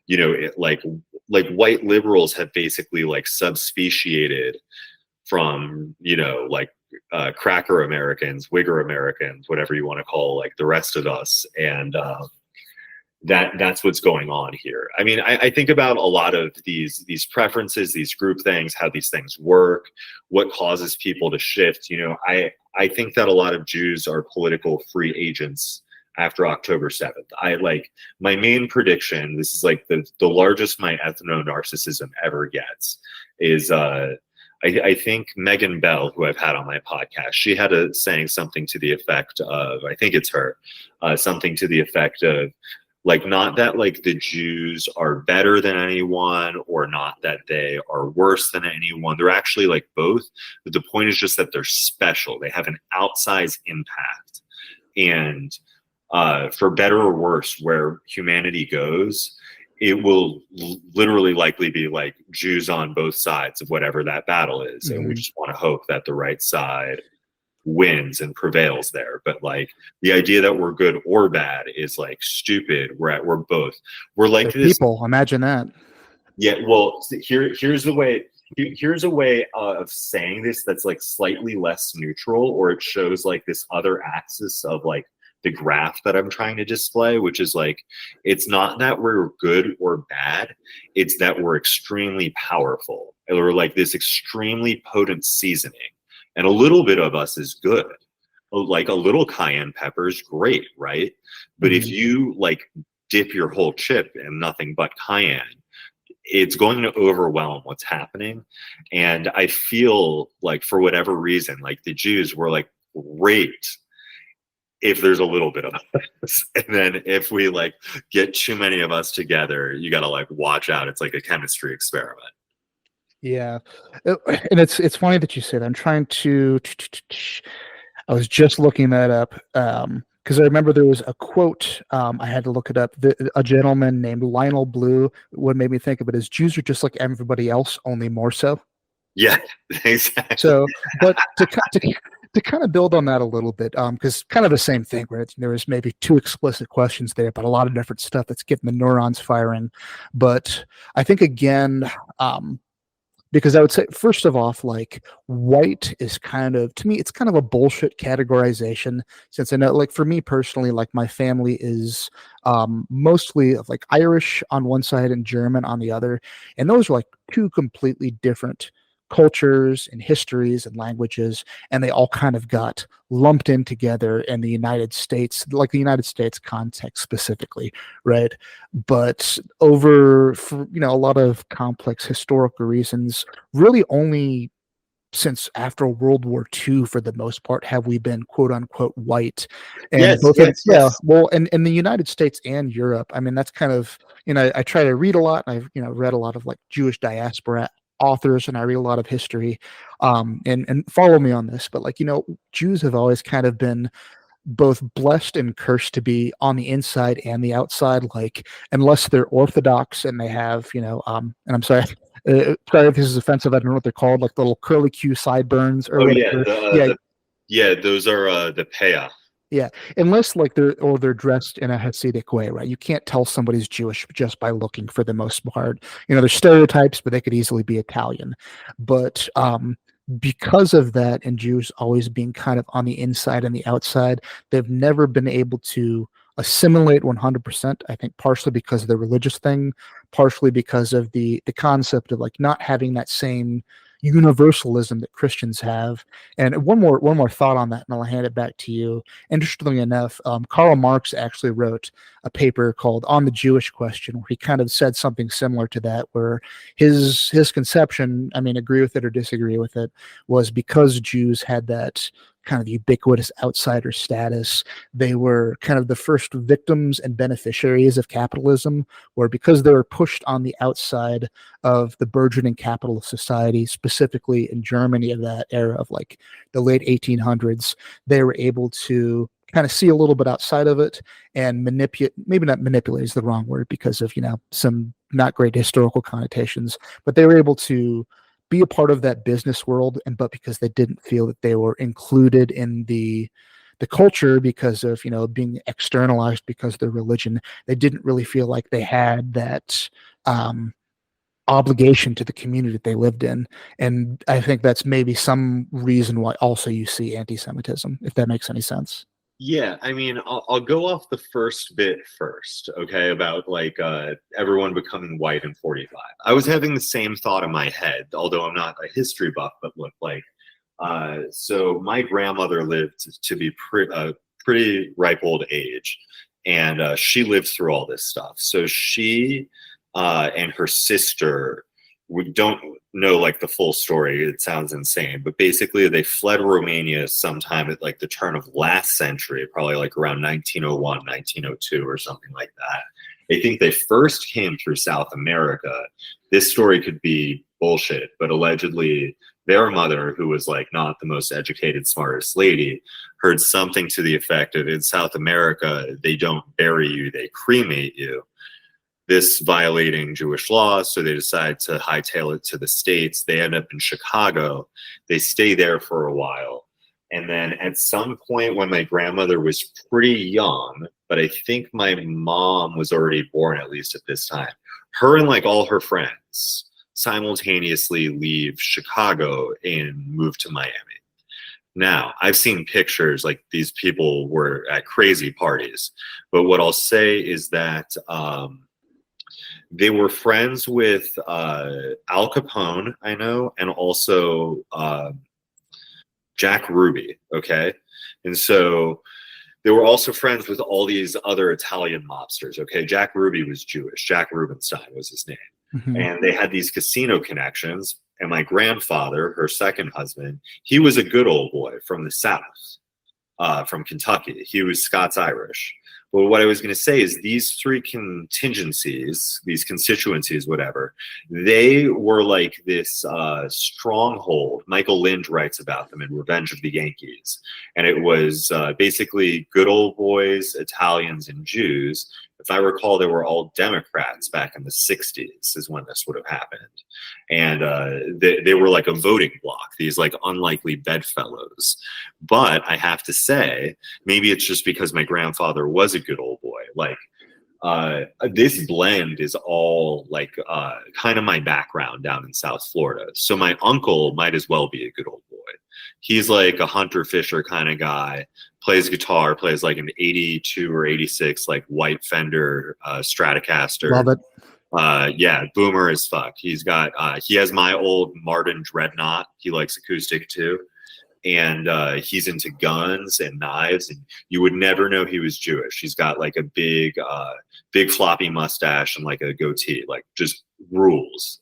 B: you know, like white liberals have basically like subspeciated from, you know, like cracker Americans, Wigger Americans, whatever you want to call like the rest of us. And that's what's going on here. I mean, I think about a lot of these preferences, these group things, how these things work, what causes people to shift. You know, I think that a lot of Jews are political free agents after October 7th. I like my main prediction, this is like the largest my ethno-narcissism ever gets, is I think Megan Bell, who I've had on my podcast, she had a saying something to the effect of, I think it's her, something to the effect of, like, not that like the Jews are better than anyone or not that they are worse than anyone. They're actually like both. But the point is just that they're special. They have an outsized impact. And for better or worse, where humanity goes, it will literally likely be like Jews on both sides of whatever that battle is. And we just want to hope that the right side wins and prevails there. But like the idea that we're good or bad is like stupid. We're both. We're like
A: this people. Imagine that.
B: Yeah. Well, here's the way. Here's a way of saying this that's like slightly less neutral, or it shows like this other axis of like the graph that I'm trying to display, which is like, it's not that we're good or bad. It's that we're extremely powerful, or like this extremely potent seasoning. And a little bit of us is good. Like a little cayenne pepper is great, right? But if you like dip your whole chip in nothing but cayenne, it's going to overwhelm what's happening. And I feel like for whatever reason, like the Jews were like, great if there's a little bit of us. And then if we like get too many of us together, you got to like watch out. It's like a chemistry experiment.
A: Yeah. And it's funny that you say that. I'm trying to, I was just looking that up. Because I remember there was a quote, I had to look it up. A gentleman named Lionel Blue, what made me think of it is Jews are just like everybody else, only more so.
B: Yeah, exactly.
A: So, but to kind of build on that a little bit, because kind of the same thing, where there was maybe too explicit questions there, but a lot of different stuff that's getting the neurons firing. But I think, again, because I would say, first of all, like white is kind of, to me, it's kind of a bullshit categorization, since I know, like for me personally, like my family is mostly of like Irish on one side and German on the other. And those are like two completely different cultures and histories and languages, and they all kind of got lumped in together in the United States, like the United States context specifically, right? But for, you know, a lot of complex historical reasons, really only since after World War II, for the most part, have we been quote unquote white. And yes. Well, in the United States and Europe, I mean, that's kind of, you know, I try to read a lot, and I've, you know, read a lot of like Jewish diaspora authors, and I read a lot of history, and follow me on this, but like, you know, Jews have always kind of been both blessed and cursed to be on the inside and the outside, like unless they're Orthodox and they have, you know, and I'm sorry, sorry if this is offensive, I don't know what they're called, like the little curly Q sideburns or whatever.
B: Those are the peah.
A: Yeah, unless like they're dressed in a Hasidic way, right? You can't tell somebody's Jewish just by looking, for the most part. You know, there's stereotypes, but they could easily be Italian. But because of that, and Jews always being kind of on the inside and the outside, they've never been able to assimilate 100%. I think partially because of the religious thing, partially because of the concept of like not having that same universalism that Christians have. And one more thought on that, and I'll hand it back to you. Interestingly enough, Karl Marx actually wrote a paper called On the Jewish Question, where he kind of said something similar to that, where his conception, I mean, agree with it or disagree with it, was because Jews had that kind of ubiquitous outsider status. They were kind of the first victims and beneficiaries of capitalism, where because they were pushed on the outside of the burgeoning capitalist society, specifically in Germany of that era of like the late 1800s, they were able to kind of see a little bit outside of it and manipulate, maybe not manipulate is the wrong word because of, some not great historical connotations, but they were able to be a part of that business world, but because they didn't feel that they were included in the culture because of being externalized because of their religion, they didn't really feel like they had that obligation to the community that they lived in. And I think that's maybe some reason why also you see anti-Semitism, if that makes any sense.
B: Yeah, I mean, I'll go off the first bit first, okay, about like everyone becoming white in 45. I was having the same thought in my head, although I'm not a history buff, but look, like, so my grandmother lived to be pretty ripe old age, and she lived through all this stuff. So she and her sister, we don't know like the full story. It sounds insane, but basically they fled Romania sometime at like the turn of last century, probably like around 1901, 1902 or something like that. I think they first came through South America. This story could be bullshit, but allegedly their mother, who was like not the most educated, smartest lady, heard something to the effect of, in South America, they don't bury you, they cremate you. This violating Jewish law, so they decide to hightail it to the States. They end up in Chicago. They stay there for a while. And then at some point when my grandmother was pretty young, but I think my mom was already born at least at this time, her and like all her friends simultaneously leave Chicago and move to Miami. Now, I've seen pictures, like these people were at crazy parties. But what I'll say is that they were friends with Al Capone, I know, and also Jack Ruby, okay? And so they were also friends with all these other Italian mobsters, okay? Jack Ruby was Jewish. Jack Rubenstein was his name.
A: Mm-hmm.
B: And they had these casino connections. And my grandfather, her second husband, he was a good old boy from the South, from Kentucky. He was Scots-Irish. Well, what I was going to say is these three contingencies, these constituencies, whatever, they were like this stronghold. Michael Lind writes about them in Revenge of the Yankees. And it was basically good old boys, Italians, and Jews. If I recall, they were all Democrats back in the 60s is when this would have happened. And they were like a voting bloc, these like unlikely bedfellows. But I have to say, maybe it's just because my grandfather was a good old boy. Like this blend is all like kind of my background down in South Florida. So my uncle might as well be a good old boy. He's like a Hunter Fisher kind of guy, plays guitar, plays like an 82 or 86 like white Fender Stratocaster.
A: Love it.
B: Yeah, boomer as fuck. He's got he has my old Martin Dreadnought. He likes acoustic too. And he's into guns and knives, and you would never know he was Jewish. He's got like a big floppy mustache and like a goatee, like just rules.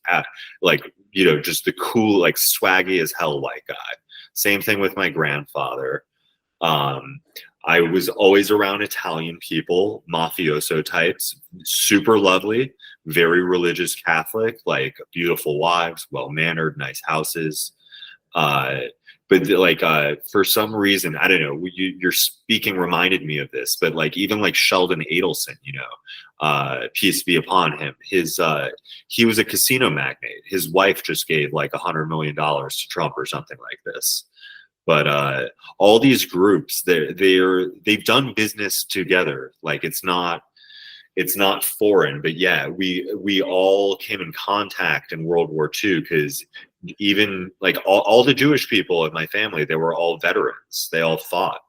B: Like, just the cool, like swaggy as hell white guy. Same thing with my grandfather. I was always around Italian people, mafioso types, super lovely, very religious Catholic, like beautiful wives, well-mannered, nice houses. But like for some reason, I don't know, your speaking reminded me of this, but like even like Sheldon Adelson, peace be upon him. He was a casino magnate. His wife just gave like $100 million to Trump or something like this. But all these groups, they've done business together. Like it's not foreign, but yeah, we all came in contact in World War II because even like all the Jewish people in my family, they were all veterans. They all fought.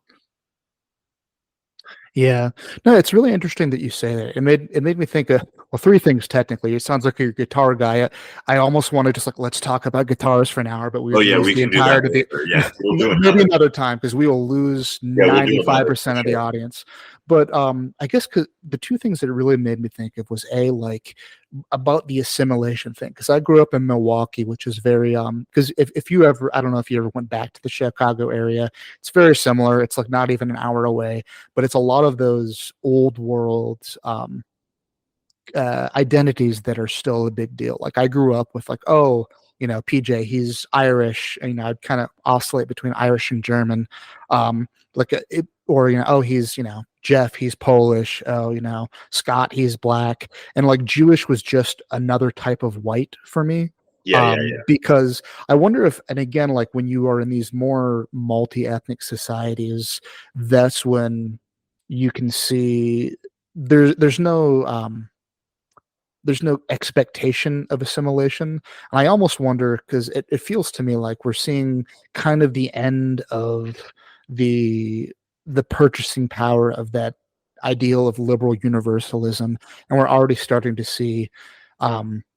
A: Yeah, no, it's really interesting that you say that. It made me think of three things technically. It sounds like you're a guitar guy. I almost want to just like let's talk about guitars for an hour, but we
B: we
A: the
B: can
A: entire
B: do that later. Yeah, we'll do
A: maybe another time because we will lose 95% of the audience. But I guess 'cause the two things that it really made me think of was a like about the assimilation thing, because I grew up in Milwaukee, which is very because if you ever, I don't know if you ever went back to the Chicago area, it's very similar. It's like not even an hour away, but it's a lot of those old world identities that are still a big deal. Like I grew up with like, oh, PJ, he's Irish. And, I'd kind of oscillate between Irish and German. Or, oh, he's, Jeff, he's Polish. Oh, Scott, he's black. And like Jewish was just another type of white for me.
B: Yeah.
A: Because I wonder if, and again, like when you are in these more multi-ethnic societies, that's when you can see there's no expectation of assimilation. And I almost wonder, because it feels to me like we're seeing kind of the end of the purchasing power of that ideal of liberal universalism. And we're already starting to see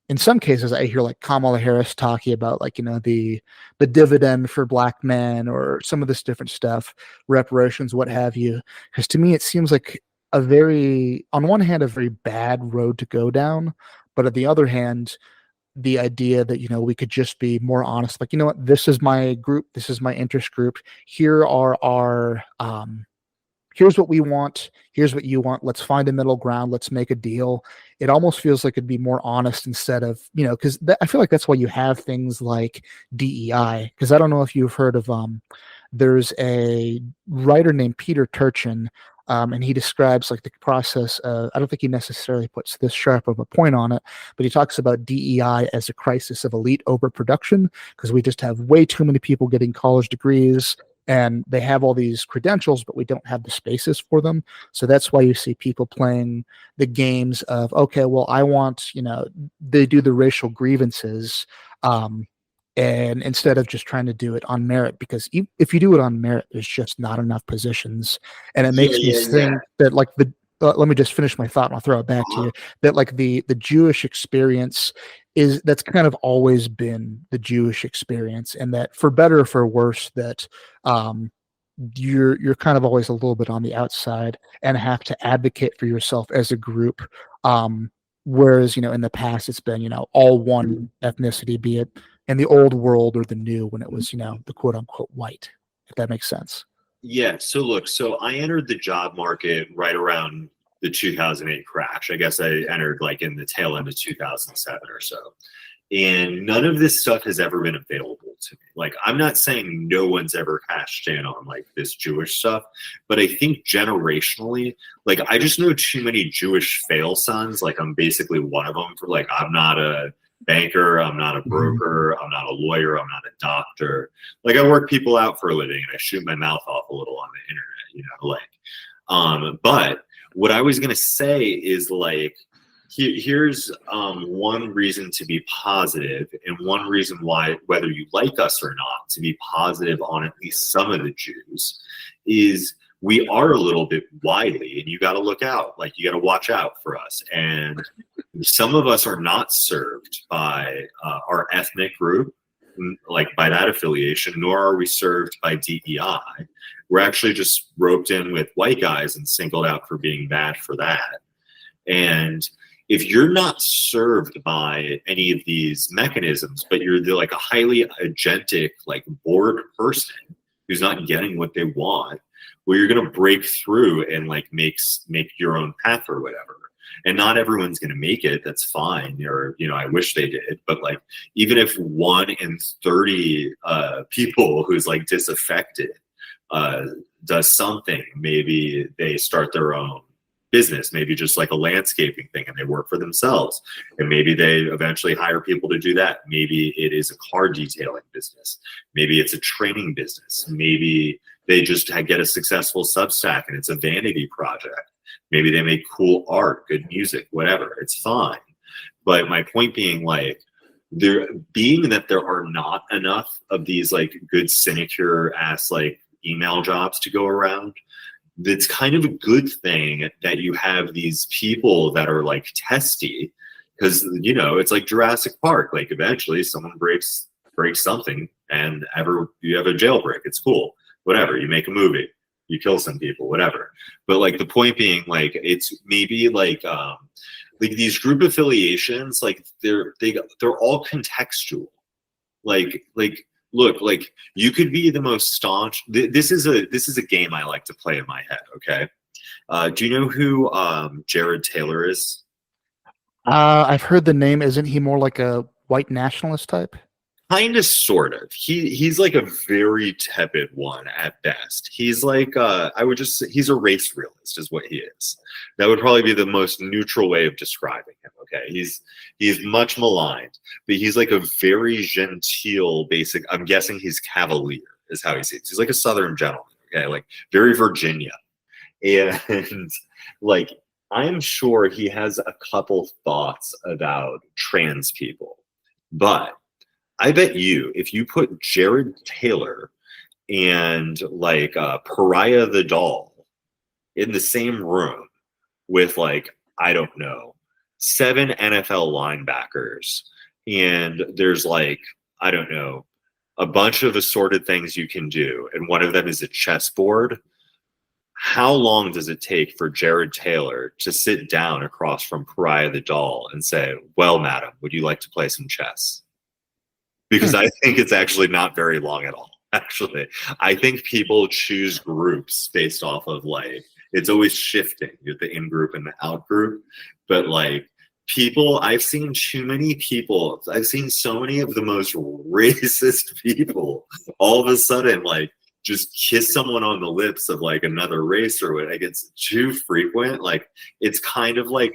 A: in some cases I hear like Kamala Harris talking about like, the dividend for black men or some of this different stuff, reparations, what have you. Because to me it seems like on one hand, a very bad road to go down, but on the other hand, the idea that, we could just be more honest, like, what, this is my group, this is my interest group. Here are our, here's what we want, here's what you want. Let's find a middle ground. Let's make a deal. It almost feels like it'd be more honest instead of, because I feel like that's why you have things like DEI. Because I don't know if you've heard of, there's a writer named Peter Turchin, and he describes like the process of, I don't think he necessarily puts this sharp of a point on it, but he talks about DEI as a crisis of elite overproduction, because we just have way too many people getting college degrees and they have all these credentials, but we don't have the spaces for them. So that's why you see people playing the games of, okay, well, I want, they do the racial grievances, and instead of just trying to do it on merit, because if you do it on merit, there's just not enough positions. And it makes me think that like let me just finish my thought and I'll throw it back to you, that like the Jewish experience that's kind of always been the Jewish experience, and that for better or for worse, that you're kind of always a little bit on the outside and have to advocate for yourself as a group. Whereas, in the past it's been, all one ethnicity, be it in the old world or the new, when it was, the quote unquote white, if that makes sense.
B: Yeah. So look, I entered the job market right around the 2008 crash. I guess I entered like in the tail end of 2007 or so. And none of this stuff has ever been available to me. Like, I'm not saying no one's ever cashed in on like this Jewish stuff, but I think generationally, like I just know too many Jewish fail sons. Like I'm basically one of them. For like, I'm not a banker, I'm not a broker, I'm not a lawyer, I'm not a doctor. Like I work people out for a living and I shoot my mouth off a little on the internet, but what I was gonna say is like, here's one reason to be positive, and one reason why, whether you like us or not, to be positive on at least some of the Jews, is we are a little bit wily, and you got to look out. Like, you got to watch out for us. And some of us are not served by our ethnic group, like by that affiliation, nor are we served by DEI. We're actually just roped in with white guys and singled out for being bad for that. And if you're not served by any of these mechanisms, but you're like a highly agentic, like bored person who's not getting what they want, well, you're going to break through and like make your own path or whatever. And not everyone's going to make it. That's fine. Or, I wish they did. But like, even if 1 in 30 people who's like disaffected does something, maybe they start their own business, maybe just like a landscaping thing, and they work for themselves, and maybe they eventually hire people to do that. Maybe it is a car detailing business, maybe it's a training business, maybe they just get a successful Substack and it's a vanity project, maybe they make cool art, good music, whatever. It's fine. But my point being, like, there are not enough of these like good sinecure ass like email jobs to go around, it's kind of a good thing that you have these people that are like testy, because it's like Jurassic Park. Like eventually someone breaks something and you have a jailbreak. It's cool. Whatever. You make a movie. you kill some people, whatever. But like the point being, like it's maybe like these group affiliations, like they're all contextual. Like look, like you could be the most staunch. This is a game I like to play in my head. Okay, do you know who Jared Taylor is?
A: I've heard the name. Isn't he more like a white nationalist type?
B: Kind of, sort of. He's like a very tepid one at best. He's like I would just say he's a race realist is what he is. That would probably be the most neutral way of describing him. Okay, he's much maligned, but he's like a very genteel basic. I'm guessing he's cavalier is how he sees. He's like a Southern gentleman. Okay, like very Virginia, and like I'm sure he has a couple thoughts about trans people, but I bet you if you put Jared Taylor and like Pariah the doll in the same room with like, I don't know, 7 NFL linebackers, and there's like, I don't know, a bunch of assorted things you can do, and one of them is a chessboard. How long does it take for Jared Taylor to sit down across from Pariah the doll and say, well, madam, would you like to play some chess? Because I think it's actually not very long at all. Actually, I think people choose groups based off of like it's always shifting with the in group and the out group. But like people, I've seen too many people. I've seen so many of the most racist people all of a sudden like just kiss someone on the lips of like another race or what. Like it's too frequent. Like it's kind of like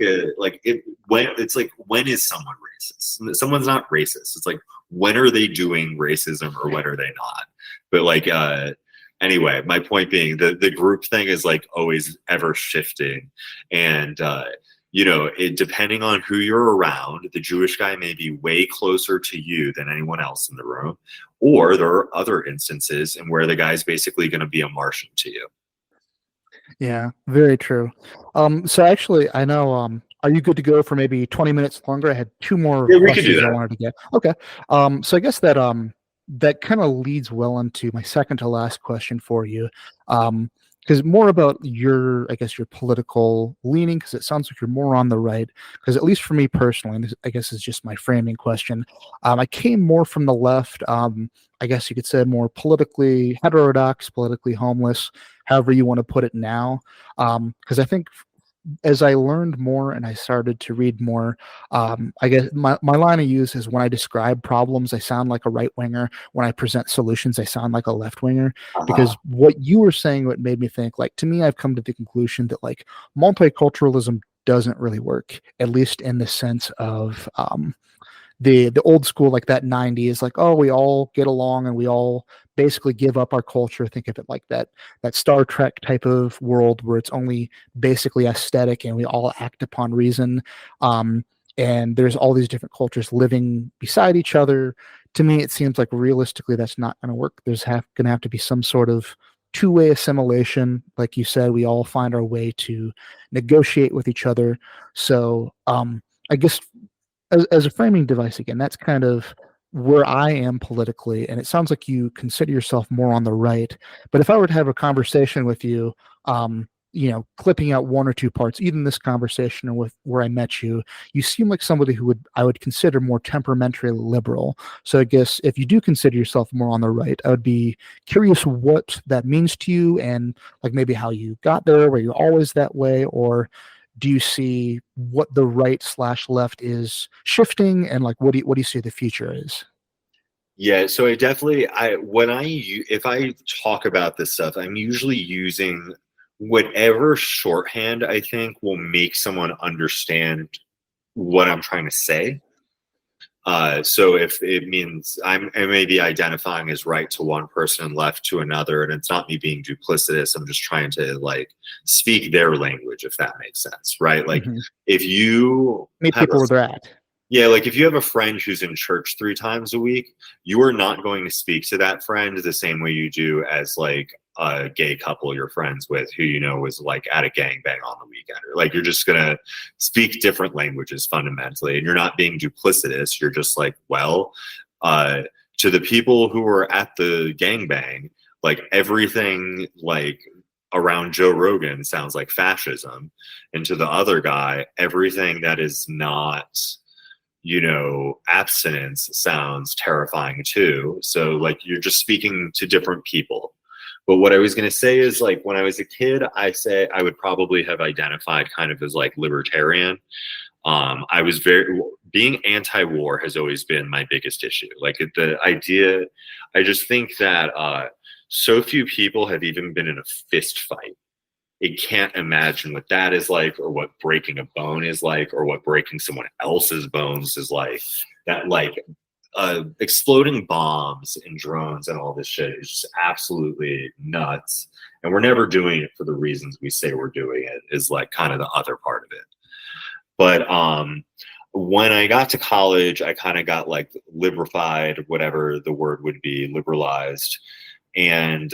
B: when is someone racist? Someone's not racist. It's like when are they doing racism or when are they not? But like anyway, my point being the group thing is like always ever shifting, and you know, depending on who you're around, the Jewish guy may be way closer to you than anyone else in the room, or there are other instances in where the guy's basically going to be a Martian to you.
A: Yeah, very true. So actually, I know. Are you good to go for maybe 20 minutes longer? I had two more
B: Yeah, we could do
A: questions I
B: that.
A: wanted to get. Okay. So I guess that that kind of leads well into my second to last question for you. Because more about your, I guess, your political leaning, because it sounds like you're more on the right. Because at least for me personally, and this, I guess, is just my framing question. I came more from the left. I guess you could say more politically heterodox, politically homeless, however you want to put it now. Because I think as I learned more and I started to read more, I guess my line of use is when I describe problems, I sound like a right winger. When I present solutions, I sound like a left winger.
B: Uh-huh.
A: Because what you were saying, what made me think, like to me, I've come to the conclusion that like multiculturalism doesn't really work, at least in the sense of the old school like that 90s like oh we all get along and we all basically give up our culture. Think of it like that Star Trek type of world where it's only basically aesthetic and we all act upon reason. And there's all these different cultures living beside each other. To me it seems like realistically that's not going to work. There's going to have to be some sort of two-way assimilation. Like you said, we all find our way to negotiate with each other. So I guess as a framing device again, that's kind of where I am politically, and it sounds like you consider yourself more on the right. But if I were to have a conversation with you, clipping out one or two parts, even this conversation or with where I met you, you seem like somebody who I would consider more temperamentally liberal. So I guess if you do consider yourself more on the right, I would be curious what that means to you, and like maybe how you got there, were you always that way, or do you see what the right slash left is shifting, and like what do you see the future is?
B: Yeah, so if I talk about this stuff, I'm usually using whatever shorthand I think will make someone understand what I'm trying to say. So if it means I may be identifying as right to one person and left to another, and it's not me being duplicitous. I'm just trying to like speak their language, if that makes sense, right? Like
A: Mm-hmm.
B: if you
A: Meet
B: have a
A: people where they're at.
B: yeah, like if you have a friend who's in church 3 times a week, you are not going to speak to that friend the same way you do as like a gay couple you're friends with who you know was like at a gangbang on the weekend. Or like you're just gonna speak different languages fundamentally, and you're not being duplicitous. You're just like, well, to the people who were at the gangbang, like everything like around Joe Rogan sounds like fascism, and to the other guy, everything that is not, abstinence sounds terrifying too. So like you're just speaking to different people. But what I was going to say is, like, when I was a kid, I would probably have identified kind of as like libertarian. I was being anti-war has always been my biggest issue. Like the idea, I just think that so few people have even been in a fist fight. It can't imagine what that is like, or what breaking a bone is like, or what breaking someone else's bones is like. That like exploding bombs and drones and all this shit is just absolutely nuts. And we're never doing it for the reasons we say we're doing it, is like kind of the other part of it. But when I got to college, I kind of got like liberfied, whatever the word would be, liberalized. And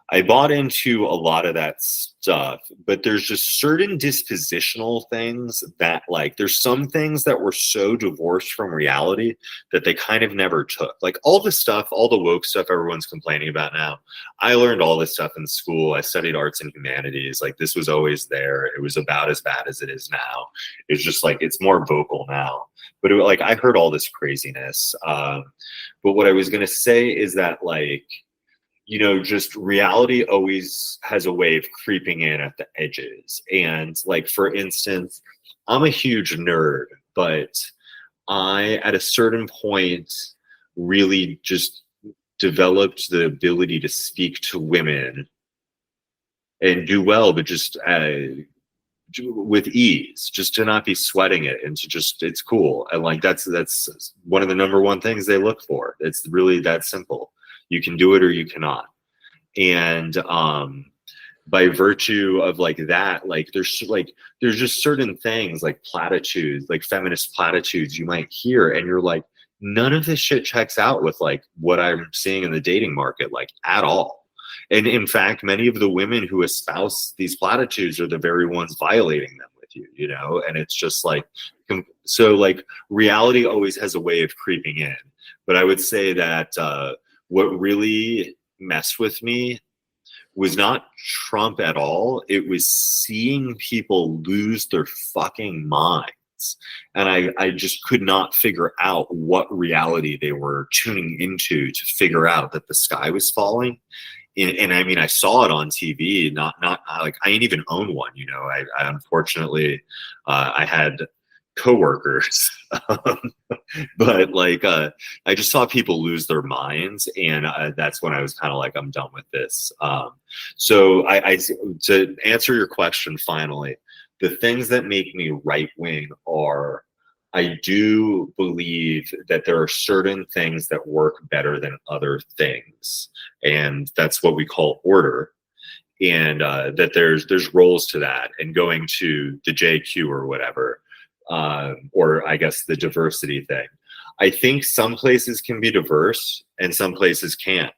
B: I bought into a lot of that stuff, but there's just certain dispositional things that, like, there's some things that were so divorced from reality that they kind of never took. Like all the stuff, all the woke stuff everyone's complaining about now. I learned all this stuff in school. I studied arts and humanities. Like this was always there. It was about as bad as it is now. It's just like, it's more vocal now. But like, I heard all this craziness. But what I was going to say is that, like, just reality always has a way of creeping in at the edges. And like, for instance, I'm a huge nerd, but I, at a certain point, really just developed the ability to speak to women and do well, but just with ease, just to not be sweating it, and to just, it's cool. And like, that's one of the number one things they look for. It's really that simple. You can do it or you cannot. And by virtue of like that, like there's just certain things, like platitudes, like feminist platitudes you might hear, and you're like, none of this shit checks out with like what I'm seeing in the dating market, like at all. And in fact, many of the women who espouse these platitudes are the very ones violating them with you, and it's just like, so like reality always has a way of creeping in. But I would say that what really messed with me was not Trump at all. It was seeing people lose their fucking minds. And I just could not figure out what reality they were tuning into to figure out that the sky was falling. And I mean, I saw it on TV, not like, I ain't even own one, I unfortunately, I had coworkers, but like, I just saw people lose their minds, and that's when I was kind of like, I'm done with this. So I to answer your question, finally, the things that make me right wing are, I do believe that there are certain things that work better than other things, and that's what we call order. And that there's roles to that, and going to the JQ or whatever, or I guess the diversity thing. I think some places can be diverse and some places can't.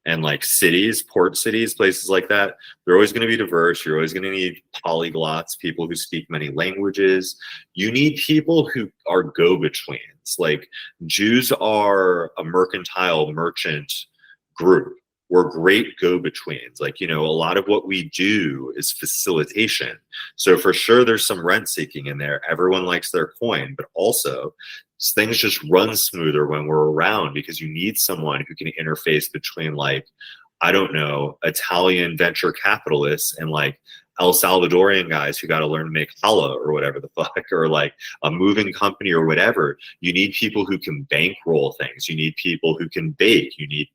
B: And like cities, port cities, places like that, they're always going to be diverse. You're always going to need polyglots, people who speak many languages. You need people who are go-betweens. Like, Jews are a mercantile merchant group. We're great go-betweens. Like, a lot of what we do is facilitation. So for sure, there's some rent seeking in there. Everyone likes their coin, but also things just run smoother when we're around, because you need someone who can interface between, like, I don't know, Italian venture capitalists and like El Salvadorian guys who got to learn to make challah or whatever the fuck, or like a moving company or whatever. You need people who can bankroll things. You need people who can bake. You need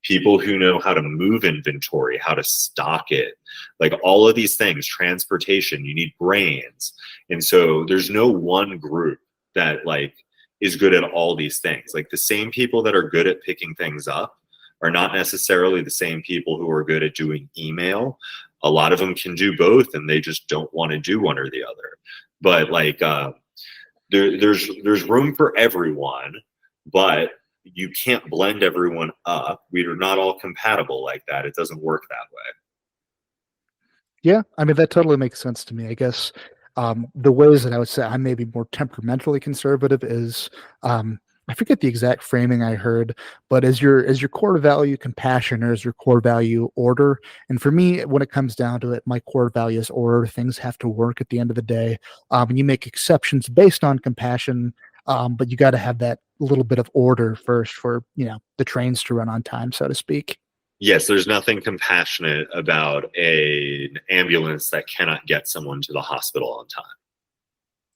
B: people who know how to move inventory, how to stock it, like all of these things, transportation. You need brains. And so there's no one group that like is good at all these things. Like, the same people that are good at picking things up are not necessarily the same people who are good at doing email. A lot of them can do both, and they just don't want to do one or the other. But like, there's room for everyone, but you can't blend everyone up. We are not all compatible like that. It doesn't work that way.
A: Yeah, I mean, that totally makes sense to me. I guess the ways that I would say I'm maybe more temperamentally conservative is I forget the exact framing I heard, but is your core value compassion, or is your core value order? And for me, when it comes down to it, my core value is order. Things have to work at the end of the day. And you make exceptions based on compassion, but you got to have that little bit of order first for, the trains to run on time, so to speak.
B: Yes, there's nothing compassionate about an ambulance that cannot get someone to the hospital on time.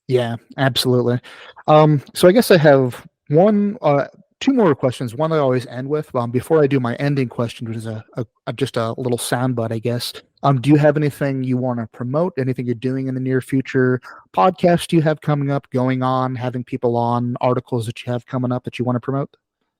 A: Yeah, absolutely. So I guess I have two more questions. One I always end with. Before I do my ending question, which is just a little soundbite, I guess. Do you have anything you want to promote? Anything you're doing in the near future? Podcasts you have coming up, going on, having people on, articles that you have coming up that you want to promote?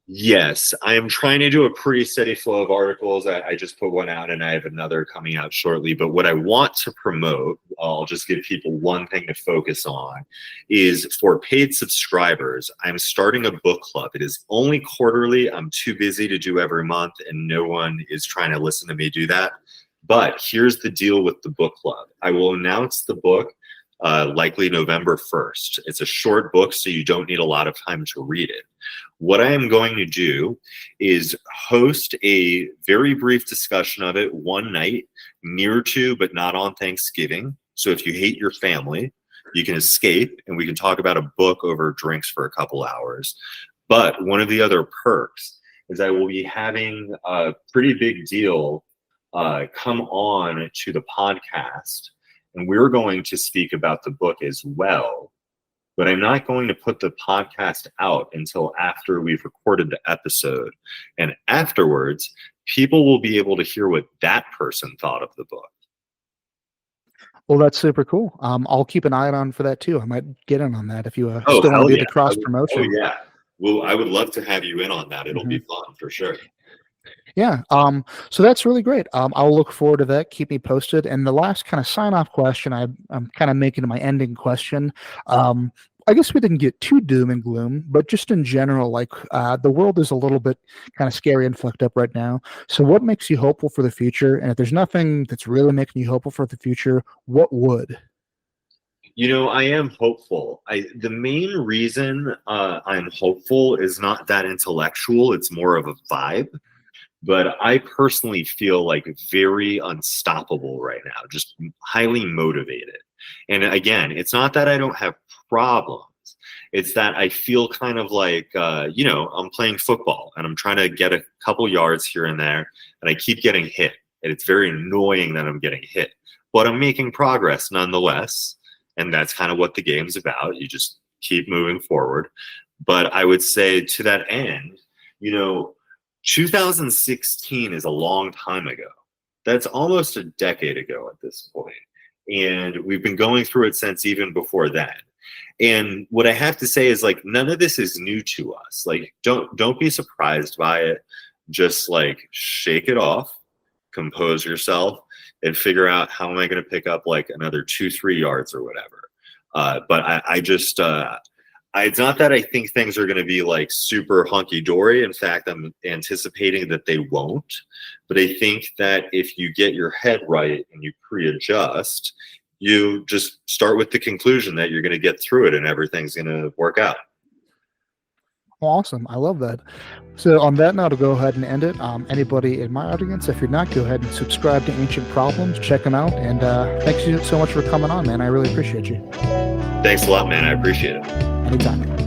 B: Yes, I am trying to do a pretty steady flow of articles. I just put one out and I have another coming out shortly. But what I want to promote, I'll just give people one thing to focus on, is for paid subscribers, I'm starting a book club. It is only quarterly. I'm too busy to do every month, and no one is trying to listen to me do that. But here's the deal with the book club. I will announce the book likely November 1st. It's a short book, so you don't need a lot of time to read it. What I am going to do is host a very brief discussion of it one night, near to, but not on Thanksgiving. So if you hate your family, you can escape and we can talk about a book over drinks for a couple hours. But one of the other perks is I will be having a pretty big deal come on to the podcast. And we're going to speak about the book as well, but I'm not going to put the podcast out until after we've recorded the episode. And afterwards, people will be able to hear what that person thought of the book.
A: Well, that's super cool. I'll keep an eye on for that too. I might get in on that if you still want to do the cross promotion.
B: Oh yeah. Well, I would love to have you in on that. It'll be fun for sure.
A: Yeah. So that's really great. I'll look forward to that. Keep me posted. And the last kind of sign off question I'm kind of making my ending question. I guess we didn't get too doom and gloom, but just in general, like the world is a little bit kind of scary and fucked up right now. So what makes you hopeful for the future? And if there's nothing that's really making you hopeful for the future, what would?
B: I am hopeful. The main reason I'm hopeful is not that intellectual. It's more of a vibe. But I personally feel like very unstoppable right now, just highly motivated. And again, it's not that I don't have problems. It's that I feel kind of like, I'm playing football and I'm trying to get a couple yards here and there, and I keep getting hit. And it's very annoying that I'm getting hit. But I'm making progress nonetheless. And that's kind of what the game's about. You just keep moving forward. But I would say to that end, 2016 is a long time ago. That's almost a decade ago at this point. And we've been going through it since even before then. And what I have to say is, like, none of this is new to us. Like, don't be surprised by it. Just like shake it off, compose yourself, and figure out how am I going to pick up like another 2-3 yards or whatever. But I just it's not that I think things are going to be like super hunky-dory. In fact, I'm anticipating that they won't. But I think that if you get your head right and you pre-adjust, you just start with the conclusion that you're going to get through it and everything's going to work out.
A: Awesome. I love that. So on that note, I'll go ahead and end it. Anybody in my audience, if you're not, go ahead and subscribe to Ancient Problems. Check them out. And thanks you so much for coming on, man. I really appreciate you.
B: Thanks a lot, man. I appreciate it.
A: Anytime.